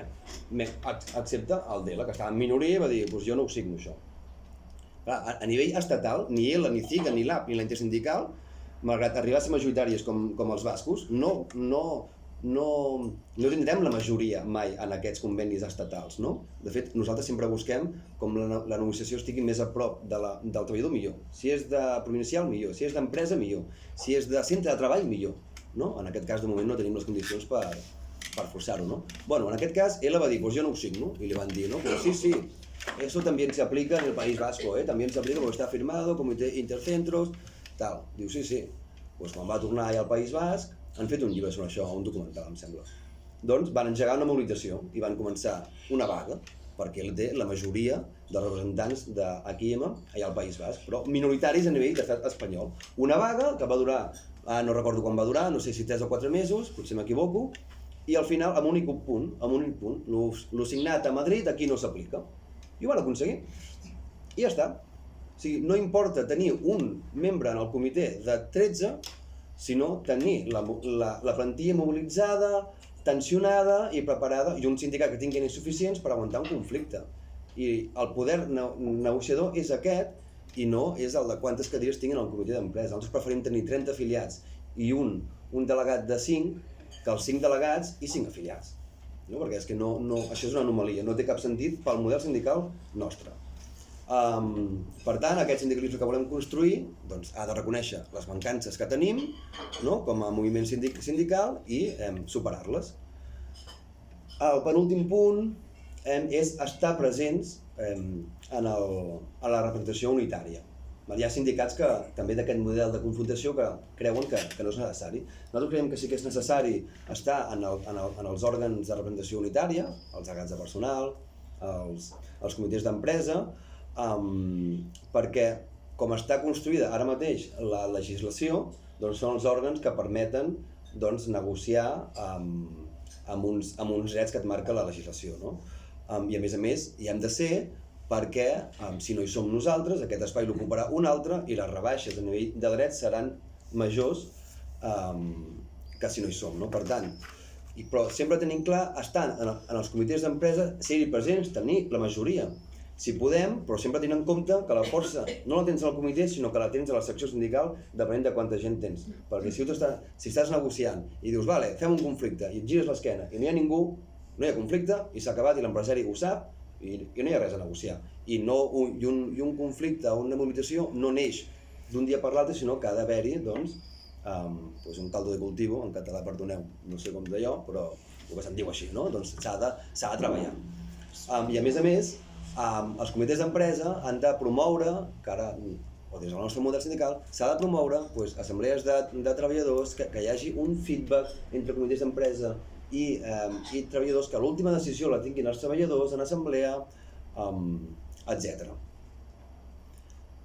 excepte el d'ELA, que estava en minoria i va dir, jo no ho signo això. A nivell estatal, ni ELA, ni CIGA, ni l'AP, ni la intersindical, malgrat arribar a ser majoritàries com els bascos, no no tindrem la majoria mai en aquests convenis estatals, no? De fet, nosaltres sempre busquem com la negociació estigui més a prop del treballador, millor. Si és de provincial, millor. Si és d'empresa, millor. Si és de centre de treball, millor. No? En aquest cas, de moment, no tenim les condicions per forçar-ho, no? Bueno, en aquest cas, ella va dir, pues yo no ho signo, i li van dir, no? Però sí, eso también se aplica en el País Vasco, también se aplica porque está firmado, comité intercentros, tal. Diu, sí. Pues quan va tornar allà al País Basc, han fet un llibre sobre això, un documental, em sembla. Doncs van engegar una mobilització i van començar una vaga, perquè ell té la majoria de representants d'AQM allà al País Basc, però minoritaris a nivell d'estat espanyol. Una vaga que va durar, no recordo quan va durar, no sé si 3 o 4 mesos, potser m'equivoco, i al final, amb un únic punt, lo signat a Madrid aquí no s'aplica. I ho van aconseguir. I ja està. O sigui, no importa tenir un membre en el comitè de 13, sinó tenir la plantilla mobilitzada, tensionada i preparada, i un sindicat que tingui eines suficients per aguantar un conflicte. I el poder negociador és aquest i no és el de quantes cadires tinguin al comitè d'empresa. Nosaltres preferim tenir 30 afiliats i un delegat de 5 que els 5 delegats i 5 afiliats. No? Perquè és que això és una anomalia, no té cap sentit pel model sindical nostre. Per tant, aquest sindicalisme que volem construir doncs, ha de reconèixer les mancances que tenim, no? Com a moviment sindical i superar-les. El penúltim punt és estar presents a la representació unitària. Hi ha sindicats que també d'aquest model de confrontació que creuen que no és necessari. Nosaltres creiem que sí que és necessari estar en els òrgans de representació unitària, els delegats de personal, els comitès d'empresa, perquè com està construïda ara mateix la legislació, doncs són els òrgans que permeten negociar amb uns drets que et marca la legislació. I a més hi hem de ser perquè si no hi som nosaltres, aquest espai l'ocuparà un altre i les rebaixes a nivell de drets seran majors que si no hi som. Per tant, però sempre tenim clar estar en els comitès d'empresa, ser-hi presents, tenir la majoria. Si podem, però sempre tenint en compte que la força no la tens al comitè, sinó que la tens a la secció sindical, depenent de quanta gent tens. Perquè si estàs negociant i dius, vale, fem un conflicte, i et gires l'esquena i no hi ha ningú, no hi ha conflicte, i s'ha acabat i l'empresari ho sap, i no hi ha res a negociar. I un conflicte o una mobilització no neix d'un dia per l'altre, sinó que ha d'haver-hi un caldo de cultivo, en català, perdoneu, no sé com d'allò, però el que se'n diu així, no? Doncs s'ha de treballar. I a més, els comitès d'empresa han de promoure, que ara, o des del nostre model sindical, s'ha de promoure assemblees de treballadors, que hi hagi un feedback entre comitès d'empresa i treballadors, que l'última decisió la tinguin els treballadors en assemblea, etc.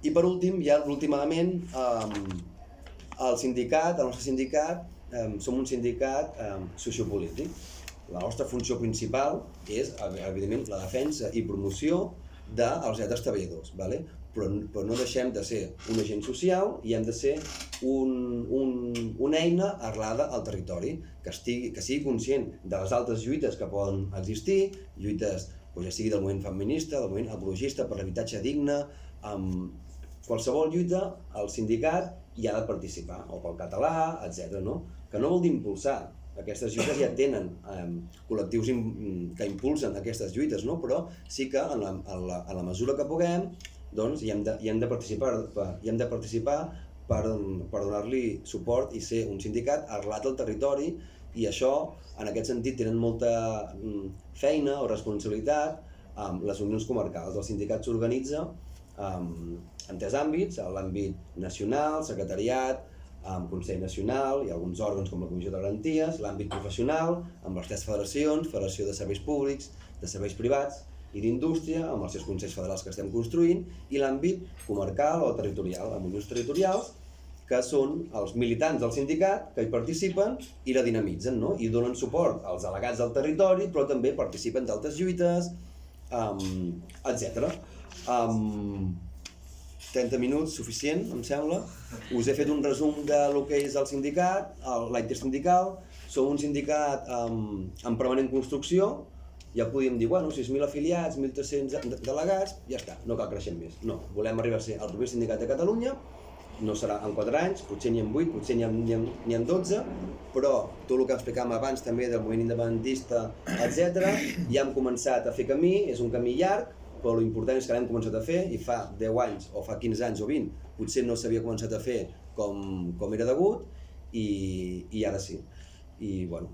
I per últim, hi ha l'últim element, el nostre sindicat, som un sindicat sociopolític. La nostra funció principal és, evidentment, la defensa i promoció dels drets dels treballadors, però no deixem de ser un agent social i hem de ser una eina arrelada al territori, que sigui conscient de les altres lluites que poden existir, lluites ja sigui del moviment feminista, del moviment ecologista, per l'habitatge digne, qualsevol lluita, el sindicat hi ha de participar, o pel català, etc. Que no vol dir impulsar. Aquestes lluites ja tenen col·lectius que impulsen aquestes lluites, però sí que en la mesura que puguem hi hem de participar per donar-li suport i ser un sindicat arrelat al territori, i això, en aquest sentit, tenen molta feina o responsabilitat amb les unions comarcals. El sindicat s'organitza en 3 àmbits: l'àmbit nacional, secretariat, Consell Nacional i alguns òrgans com la Comissió de Garanties, l'àmbit professional, amb les 3 federacions, Federació de Serveis Públics, de Serveis Privats i d'Indústria, amb els seus consells federals que estem construint, i l'àmbit comarcal o territorial, amb unions territorials, que són els militants del sindicat que hi participen i la dinamitzen, i donen suport als delegats del territori, però també participen d'altres lluites, etc. 30 minuts, suficient, em sembla. Us he fet un resum del que és el sindicat, la intersindical. Som un sindicat en permanent construcció. Ja podíem dir, 6.000 afiliats, 1.300 delegats, ja està, no cal créixer més. No, volem arribar a ser el primer sindicat de Catalunya no serà en 4 anys, potser n'hi ha 8, potser n'hi ha 12, però tot el que explicàvem abans també del moviment independentista, etc., ja hem començat a fer camí, és un camí llarg, però l'important és que l'hem començat a fer i fa 10 anys o fa 15 anys o 20 potser no s'havia començat a fer com era degut i ara sí. I bueno,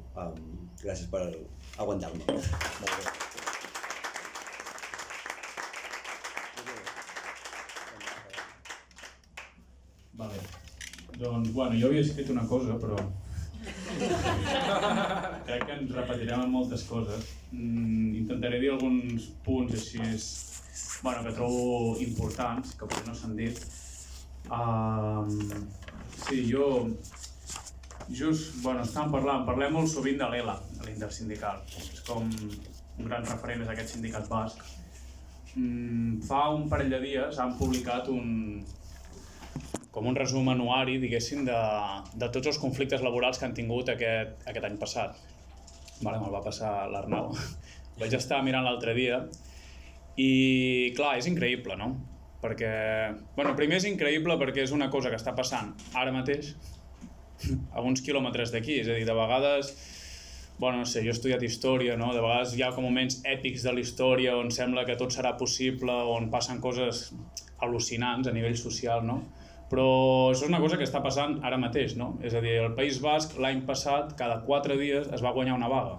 gràcies per aguantar-me. Vale. Doncs, bueno, jo havia escrit una cosa, però crec que ens repetirem en moltes coses. Intentaré dir alguns punts així, que trobo importants, que potser no s'han dit. Sí, parlem molt sovint de l'ELA, de l'Intersindical. És com un gran referent, és aquest sindicat basc. Fa un parell de dies han publicat com un resum anuari, diguéssim, de tots els conflictes laborals que han tingut aquest any passat. Me'l va passar l'Arnau. Vaig estar mirant l'altre dia i, clar, és increïble, no? Perquè, primer és increïble perquè és una cosa que està passant ara mateix, a uns quilòmetres d'aquí, és a dir, de vegades, no sé, jo he estudiat història, no? De vegades hi ha com moments èpics de la història on sembla que tot serà possible, on passen coses al·lucinants a nivell social, no? Però això és una cosa que està passant ara mateix, no? És a dir, el País Basc l'any passat, cada 4 dies es va guanyar una vaga.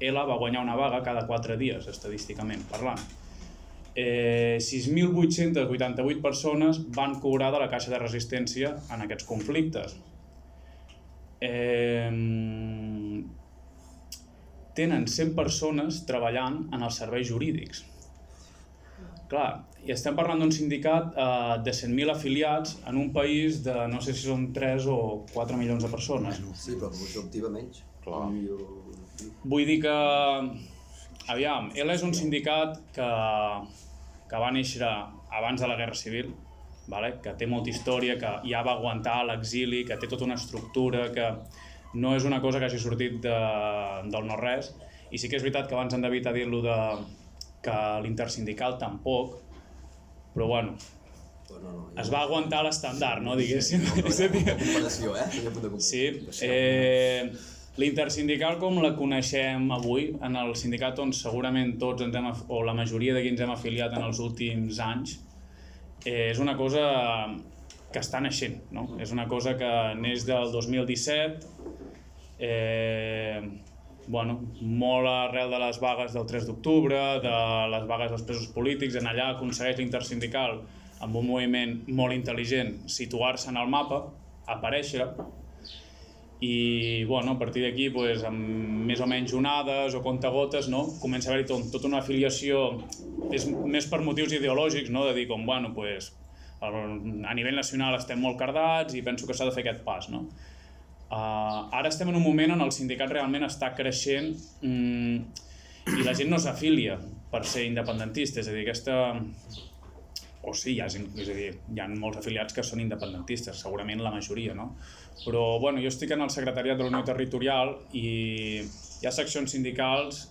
ELA va guanyar una vaga cada 4 dies, estadísticament parlant. 6.888 persones van cobrar de la caixa de resistència en aquests conflictes. Tenen 100 persones treballant en els serveis jurídics. Clar, i estem parlant d'un sindicat de 100.000 afiliats en un país de no sé si són 3 o 4 milions de persones. Sí, però proporció activa menys. Clar. Vull dir que, aviam, ELA és un sindicat que va néixer abans de la Guerra Civil, que té molta història, que ja va aguantar l'exili, que té tota una estructura, que no és una cosa que hagi sortit del no-res. I sí que és veritat que abans en David ha dit que l'Intersindical tampoc, però es va aguantar l'estandard, no, diguéssim. Comparació, Sí, l'Intersindical com la coneixem avui, en el sindicat on segurament tots o la majoria de qui ens hem afiliat en els últims anys, és una cosa que està naixent, no? És una cosa que neix del 2017, molt arrel de les vagues del 3 d'octubre, de les vagues dels presos polítics, en allà aconsegueix l'Intersindical, amb un moviment molt intel·ligent, situar-se en el mapa, aparèixer, i a partir d'aquí, amb més o menys onades o contagotes, comença a haver-hi tota una afiliació, és més per motius ideològics, de dir a nivell nacional estem molt cardats i penso que s'ha de fer aquest pas. Ara estem en un moment on el sindicat realment està creixent i la gent no s'afilia per ser independentista, és a dir, hi ha molts afiliats que són independentistes, segurament la majoria, no? Però jo estic en el secretariat de la Unió Territorial i hi ha seccions sindicals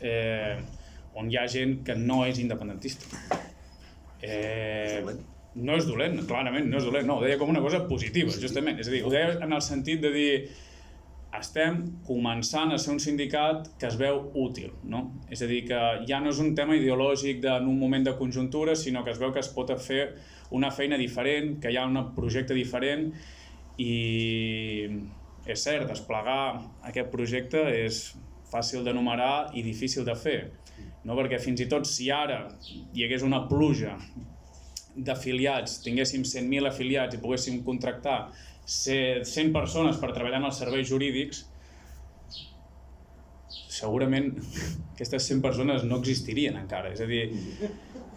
on hi ha gent que no és independentista. No és dolent, clarament no és dolent, no, ho deia com una cosa positiva, justament, és a dir, ho deia en el sentit de dir estem començant a ser un sindicat que es veu útil, no? És a dir, que ja no és un tema ideològic en un moment de conjuntura, sinó que es veu que es pot fer una feina diferent, que hi ha un projecte diferent i és cert, desplegar aquest projecte és fàcil d'enumerar i difícil de fer, no? Perquè fins i tot si ara hi hagués una pluja d'afiliats, tinguéssim 100.000 afiliats i poguéssim contractar 100 persones per treballar en els serveis jurídics, segurament aquestes 100 persones no existirien encara. És a dir,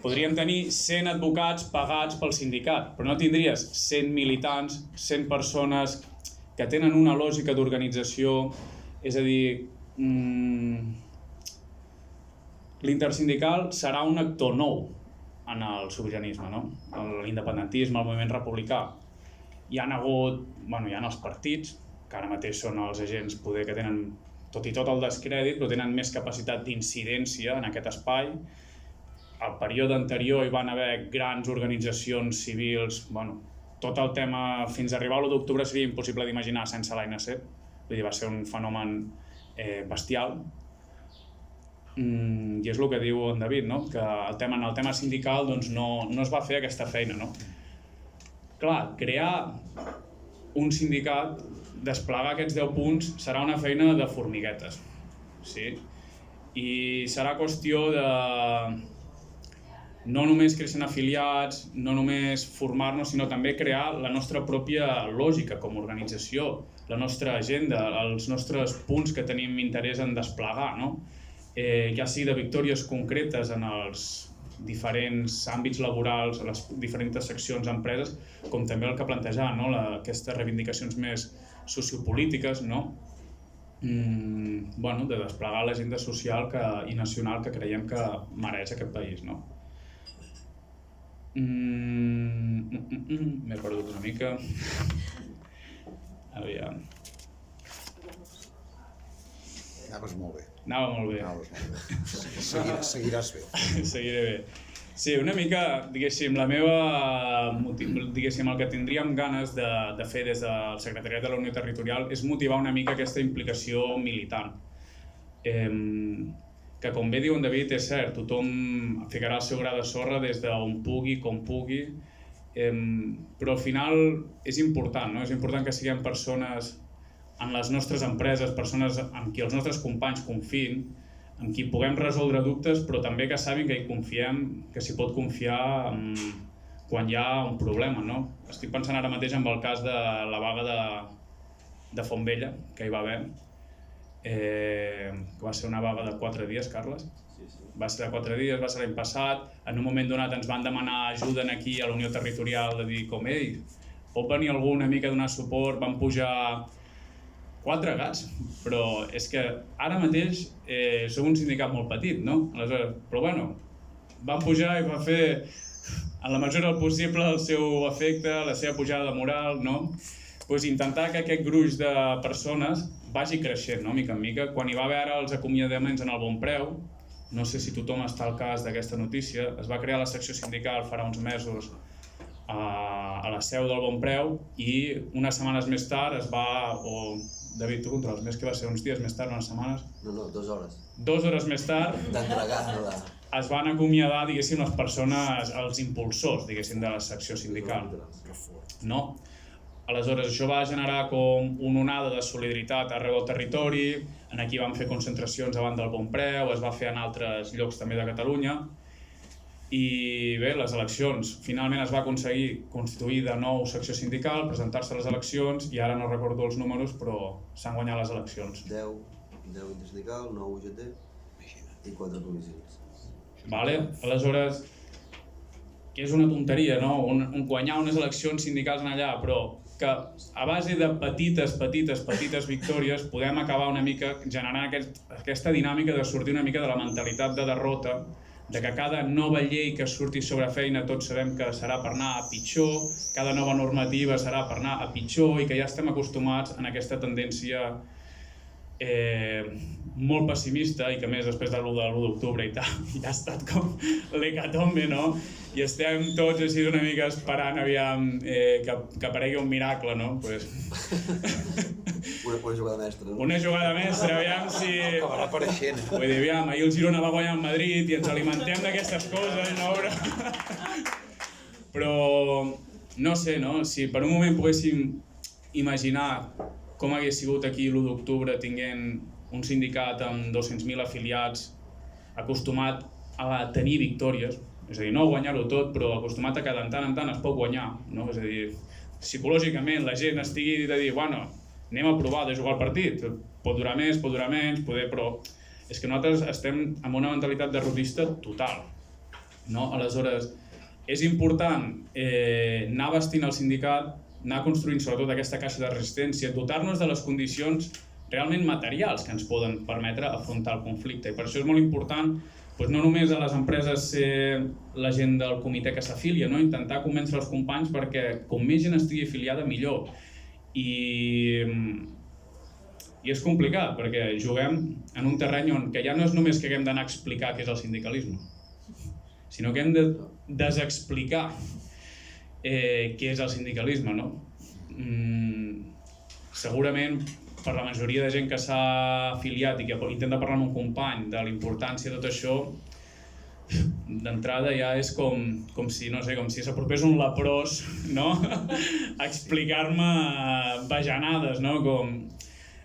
podríem tenir 100 advocats pagats pel sindicat, però no tindries 100 militants, 100 persones que tenen una lògica d'organització. És a dir, l'Intersindical serà un actor nou en el sobiranisme, no? L'independentisme, el moviment republicà. Hi ha els partits, que ara mateix són els agents poder que tenen tot i tot el descrèdit, però tenen més capacitat d'incidència en aquest espai. Al període anterior hi van haver grans organitzacions civils tot el tema fins a arribar a l'1 d'octubre seria impossible d'imaginar sense l'ANC. Vull dir, va ser un fenomen bestial. I és el que diu en David, no? Que en el tema sindical doncs, no es va fer aquesta feina. No? Clar, crear un sindicat, desplegar aquests 10 punts, serà una feina de formiguetes. Sí? I serà qüestió de no només créixer afiliats, no només formar-nos, sinó també crear la nostra pròpia lògica com a organització, la nostra agenda, els nostres punts que tenim interès en desplegar, no? Ja sigui de victòries concretes en els diferents àmbits laborals, a les diferents seccions d'empreses, com també el que plantejar, no? Aquestes reivindicacions més sociopolítiques, no? De desplegar l'agenda social i nacional que creiem que mereix aquest país. No? M'he perdut una mica. Aviam. Anaves molt bé. Anava molt bé. Seguiràs bé. Seguiré bé. Sí, una mica, diguéssim, el que tindríem ganes de fer des del Secretariat de la Unió Territorial és motivar una mica aquesta implicació militant. Que, com bé diu en David, és cert, tothom ficarà el seu gra de sorra des d'on pugui, com pugui, però al final és important, no? És important que siguem persones en les nostres empreses, persones amb qui els nostres companys confiïn, amb qui puguem resoldre dubtes, però també que sàpiguen que hi confiem, que s'hi pot confiar quan hi ha un problema, no? Estic pensant ara mateix en el cas de la vaga de Fontvella, que hi va haver, que va ser una vaga de 4 dies, Carles? Sí. Va ser de 4 dies, va ser l'any passat, en un moment donat ens van demanar ajuda aquí a la Unió Territorial, de dir com, ei, pot venir algú una mica a donar suport, van pujar 4 gats, però és que ara mateix som un sindicat molt petit, no? Aleshores, però bueno, van pujar i va fer, en la mesura del possible, el seu efecte, la seva pujada de moral, no? Pues intentar que aquest gruix de persones vagi creixent, no? Mica en mica. Quan hi va haver ara els acomiadaments en el Bonpreu, no sé si tothom està al cas d'aquesta notícia, es va crear la secció sindical farà uns mesos a la seu del Bonpreu i unes setmanes més tard es va, David, tu controles més que va ser uns dies més tard, unes setmanes? No, 2 hores. 2 hores més tard es van acomiadar, diguéssim, les persones, els impulsors, diguéssim, de la secció sindical. No? Aleshores, això va generar com una onada de solidaritat arreu del territori, aquí vam fer concentracions davant del Bonpreu, es va fer en altres llocs també de Catalunya, i bé, les eleccions, finalment es va aconseguir constituir de nou secció sindical, presentar-se a les eleccions, i ara no recordo els números, però s'han guanyat les eleccions. 10 intersindical, 9 UGT i 4 provincials. Vale? Aleshores, que és una tonteria, no? Guanyar unes eleccions sindicals en allà, però que a base de petites victòries podem acabar una mica generant aquesta dinàmica de sortir una mica de la mentalitat de derrota, de que cada nova llei que surti sobre feina tots sabem que serà per anar a pitjor, cada nova normativa serà per anar a pitjor i que ja estem acostumats a aquesta tendència molt pessimista i que a més després de l'1 d'octubre i tal, ja ha estat com l'hecatombe, no? I estem tots així una mica esperant aviam que aparegui un miracle, no? Una jugada mestra, no? Una jugada mestra, aviam si... Acabarà apareixent. Vull dir, aviam, ahir el Girona va guanyar el Madrid i ens alimentem d'aquestes coses, no? Però no sé, no? Si per un moment poguéssim imaginar com hagués sigut aquí l'1 d'octubre tinguent un sindicat amb 200.000 afiliats acostumat a tenir victòries, és a dir, no guanyar-ho tot, però acostumat a que de tant en tant es pot guanyar, no? És a dir, psicològicament la gent estigui de dir, bueno, anem a provar de jugar al partit, pot durar més, pot durar menys, però és que nosaltres estem amb una mentalitat derrotista total, no? Aleshores, és important anar vestint el sindicat, anar construint sobretot aquesta caixa de resistència, dotar-nos de les condicions realment materials que ens poden permetre afrontar el conflicte. I per això és molt important no només a les empreses ser la gent del comitè que s'afilia, intentar convèncer els companys perquè com més gent estigui afiliada millor. I és complicat perquè juguem en un terreny on ja no és només que haguem d'anar a explicar què és el sindicalisme, sinó que hem de desexplicar què és el sindicalisme, no? Segurament per la majoria de gent que s'ha afiliat i que intenta parlar amb un company de la importància de tot això, d'entrada ja és com si s'apropés un leprós, no? A explicar-me bajanades, no?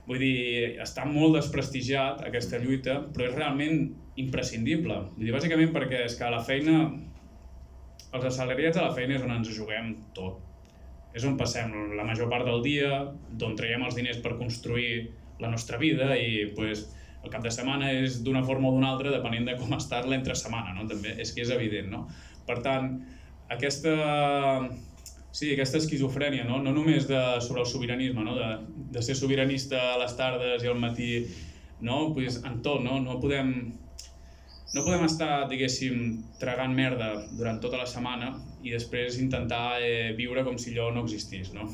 Vull dir, està molt desprestigiat aquesta lluita, però és realment imprescindible. Vull dir, bàsicament perquè és que a la feina, els assalariats a la feina és on ens juguem tot. És on passem la major part del dia, d'on traiem els diners per construir la nostra vida i el cap de setmana és d'una forma o d'una altra depenent de com està l'entre setmana, no? També és que és evident, no? Per tant, aquesta esquizofrènia, no només sobre el sobiranisme, no? De ser sobiranista a les tardes i al matí, no? En tot, no? No podem estar, diguéssim, tragant merda durant tota la setmana i després intentar viure com si allò no existís, no?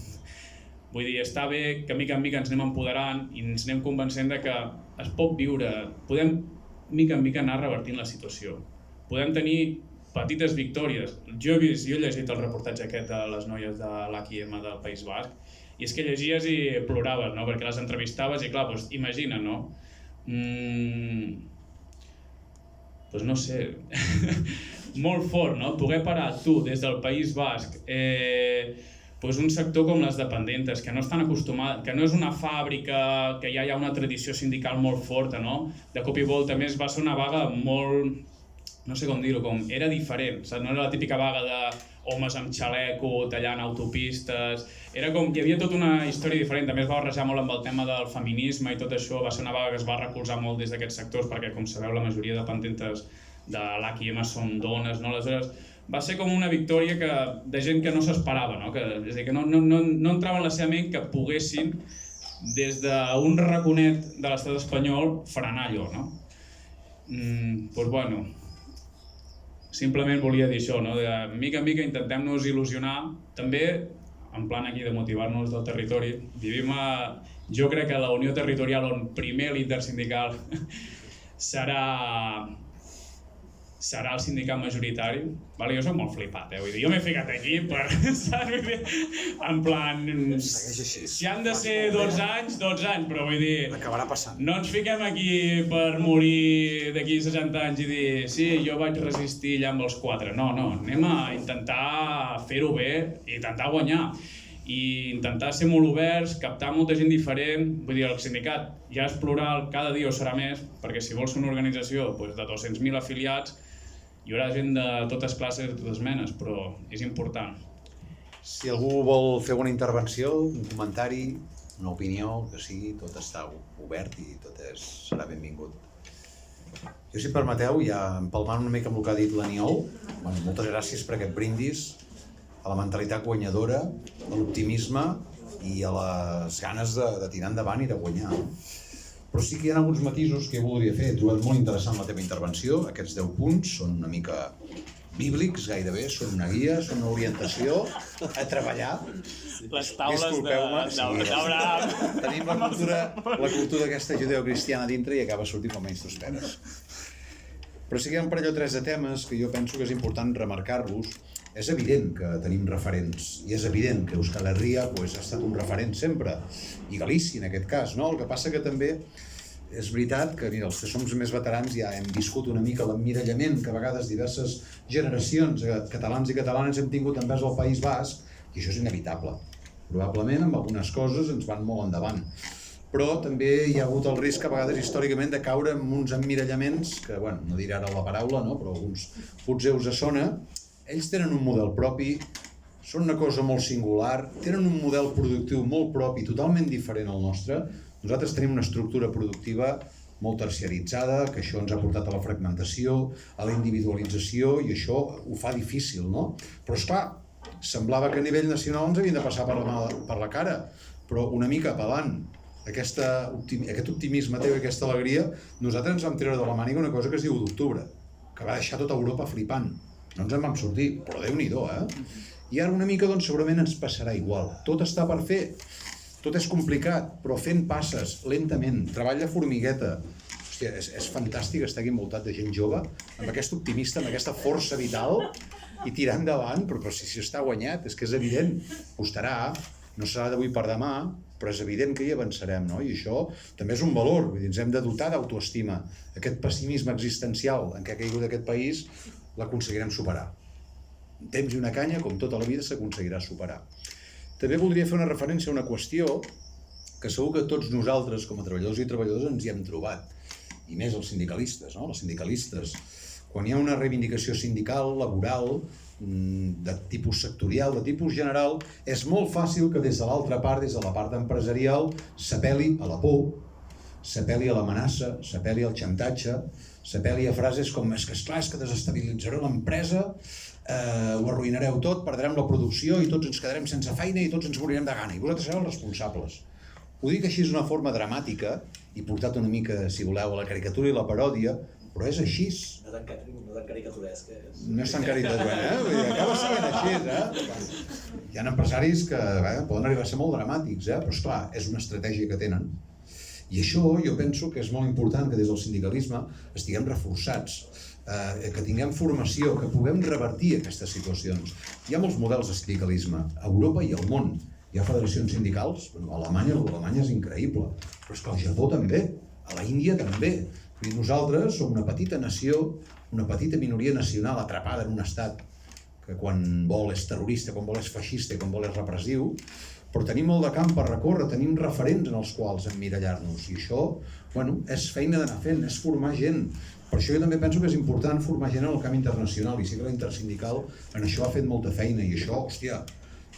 Vull dir, està bé que mica en mica ens anem empoderant i ens anem convencent de que es pot viure, podem mica en mica anar revertint la situació. Podem tenir petites victòries. Jo he llegit el reportatge aquest de les noies de l'AQM del País Basc i és que llegies i ploraves, no? Perquè les entrevistaves i clar, imagina, no? Doncs no sé, molt fort, no? Poder parar tu des del País Basc un sector com les dependentes, que no estan acostumades, que no és una fàbrica, que ja hi ha una tradició sindical molt forta, no? De cop i volta, a més, va ser una vaga molt, no sé com dir-ho, era diferent, saps? No era la típica vaga d'homes amb xaleco, tallant autopistes, era com, hi havia tota una història diferent, també es va barrejar molt amb el tema del feminisme i tot això, va ser una vaga que es va recolzar molt des d'aquests sectors, perquè, com sabeu, la majoria de dependentes de l'AQM són dones, no? Aleshores, va ser com una victòria de gent que no s'esperava, no? És a dir, que no entrava en la seva ment que poguessin, des d'un raconet de l'estat espanyol, frenar allò, no? Doncs bueno, simplement volia dir això, no? De mica en mica intentem-nos il·lusionar, també en plan aquí de motivar-nos del territori. Vivim jo crec que la Unió Territorial on primer l'intersindical serà el sindicat majoritari. Jo soc molt flipat, vull dir, jo m'he ficat aquí per, en plan, si han de ser 12 anys, però vull dir, acabarà passant. No ens fiquem aquí per morir d'aquí 60 anys i dir, sí, jo vaig resistir allà amb els 4. No, anem a intentar fer-ho bé i intentar guanyar. I intentar ser molt oberts, captar molta gent diferent. Vull dir, el sindicat ja és plural, cada dia ho serà més, perquè si vols ser una organització de 200.000 afiliats, hi haurà gent de totes classes i de totes menes, però és important. Si algú vol fer una intervenció, un comentari, una opinió, que sigui, tot està obert i tot serà benvingut. Jo, si permeteu, ja empalmant una mica amb el que ha dit l'Aniol, moltes gràcies per aquest brindis a la mentalitat guanyadora, a l'optimisme i a les ganes de tirar endavant i de guanyar. Però sí que hi ha alguns matisos que jo voldria fer. He trobat molt interessant la teva intervenció. Aquests 10 punts són una mica bíblics, gairebé, són una guia, són una orientació a treballar. Les taules d'Abraham. Tenim la cultura aquesta judeocristiana dintre i acaba sortint com menys tosperes. Però sí que hi ha un parell o tres de temes que jo penso que és important remarcar-los. És evident que tenim referents, i és evident que Euskal Herria ha estat un referent sempre, i Galícia en aquest cas, no? El que passa que també és veritat que els que som més veterans ja hem viscut una mica l'emmirallament que a vegades diverses generacions catalans i catalanes hem tingut envers el País Basc, i això és inevitable. Probablement amb algunes coses ens van molt endavant. Però també hi ha hagut el risc a vegades històricament de caure en uns emmirallaments que, no diré ara la paraula, no? Però alguns potseus a zona. Ells tenen un model propi, són una cosa molt singular, tenen un model productiu molt propi, totalment diferent al nostre. Nosaltres tenim una estructura productiva molt terciaritzada, que això ens ha portat a la fragmentació, a la individualització, i això ho fa difícil, no? Però esclar, semblava que a nivell nacional ens havien de passar per la cara, però una mica apel·lant aquest optimisme teu i aquesta alegria, nosaltres ens vam treure de la màniga una cosa que es diu d'octubre, que va deixar tota Europa flipant. No ens en vam sortir, però Déu-n'hi-do, I ara una mica, segurament ens passarà igual. Tot està per fer, tot és complicat, però fent passes, lentament, treball de formigueta. Hòstia, és fantàstic estar aquí envoltat de gent jove, amb aquest optimista, amb aquesta força vital, i tirar endavant, però si està guanyat, és que és evident, costarà, no serà d'avui per demà, però és evident que hi avançarem, no? I això també és un valor, vull dir, ens hem de dotar d'autoestima. Aquest pessimisme existencial en què ha caigut aquest país l'aconseguirem superar. Un temps i una canya, com tota la vida, s'aconseguirà superar. També voldria fer una referència a una qüestió que segur que tots nosaltres, com a treballadors i treballadores, ens hi hem trobat. I més els sindicalistes, no? Els sindicalistes. Quan hi ha una reivindicació sindical, laboral, de tipus sectorial, de tipus general, és molt fàcil que des de l'altra part, des de la part empresarial, s'apel·li a la por, s'apel·li a l'amenaça, s'apel·li al xantatge, s'apel·li a frases com és que desestabilitzareu l'empresa, ho arruïnareu tot, perdrem la producció i tots ens quedarem sense feina i tots ens morirem de gana i vosaltres sereu els responsables. Ho dic així d'una forma dramàtica i portat una mica, si voleu, a la caricatura i la paròdia, però és així. No tan caricaturesc. No és tan caricaturesc, Vull dir, acaba sent així, Hi ha empresaris que poden arribar a ser molt dramàtics, però esclar, és una estratègia que tenen. I això jo penso que és molt important que des del sindicalisme estiguem reforçats, que tinguem formació, que puguem revertir aquestes situacions. Hi ha molts models de sindicalisme a Europa i al món. Hi ha federacions sindicals, a Alemanya és increïble, però és que al Japó també, a la Índia també. I nosaltres som una petita nació, una petita minoria nacional atrapada en un estat que quan vol és terrorista, quan vol és feixista, quan vol és repressiu, però tenim molt de camp per recórrer, tenim referents en els quals emmirallar-nos, i això, és feina d'anar fent, és formar gent. Per això jo també penso que és important formar gent en el camp internacional, i sí que la intersindical en això ha fet molta feina, i això,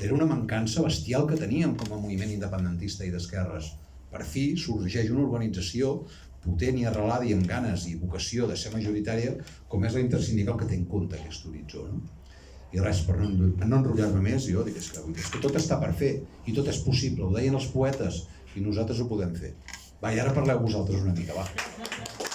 era una mancança bestial que teníem com a moviment independentista i d'esquerres. Per fi sorgeix una organització potent i arrelada i amb ganes i vocació de ser majoritària, com és la intersindical, que té en compte aquest horitzó. I res, per no enrotllar-me més, jo dic, és que tot està per fer i tot és possible, ho deien els poetes i nosaltres ho podem fer. Va, i ara parleu vosaltres una mica, va.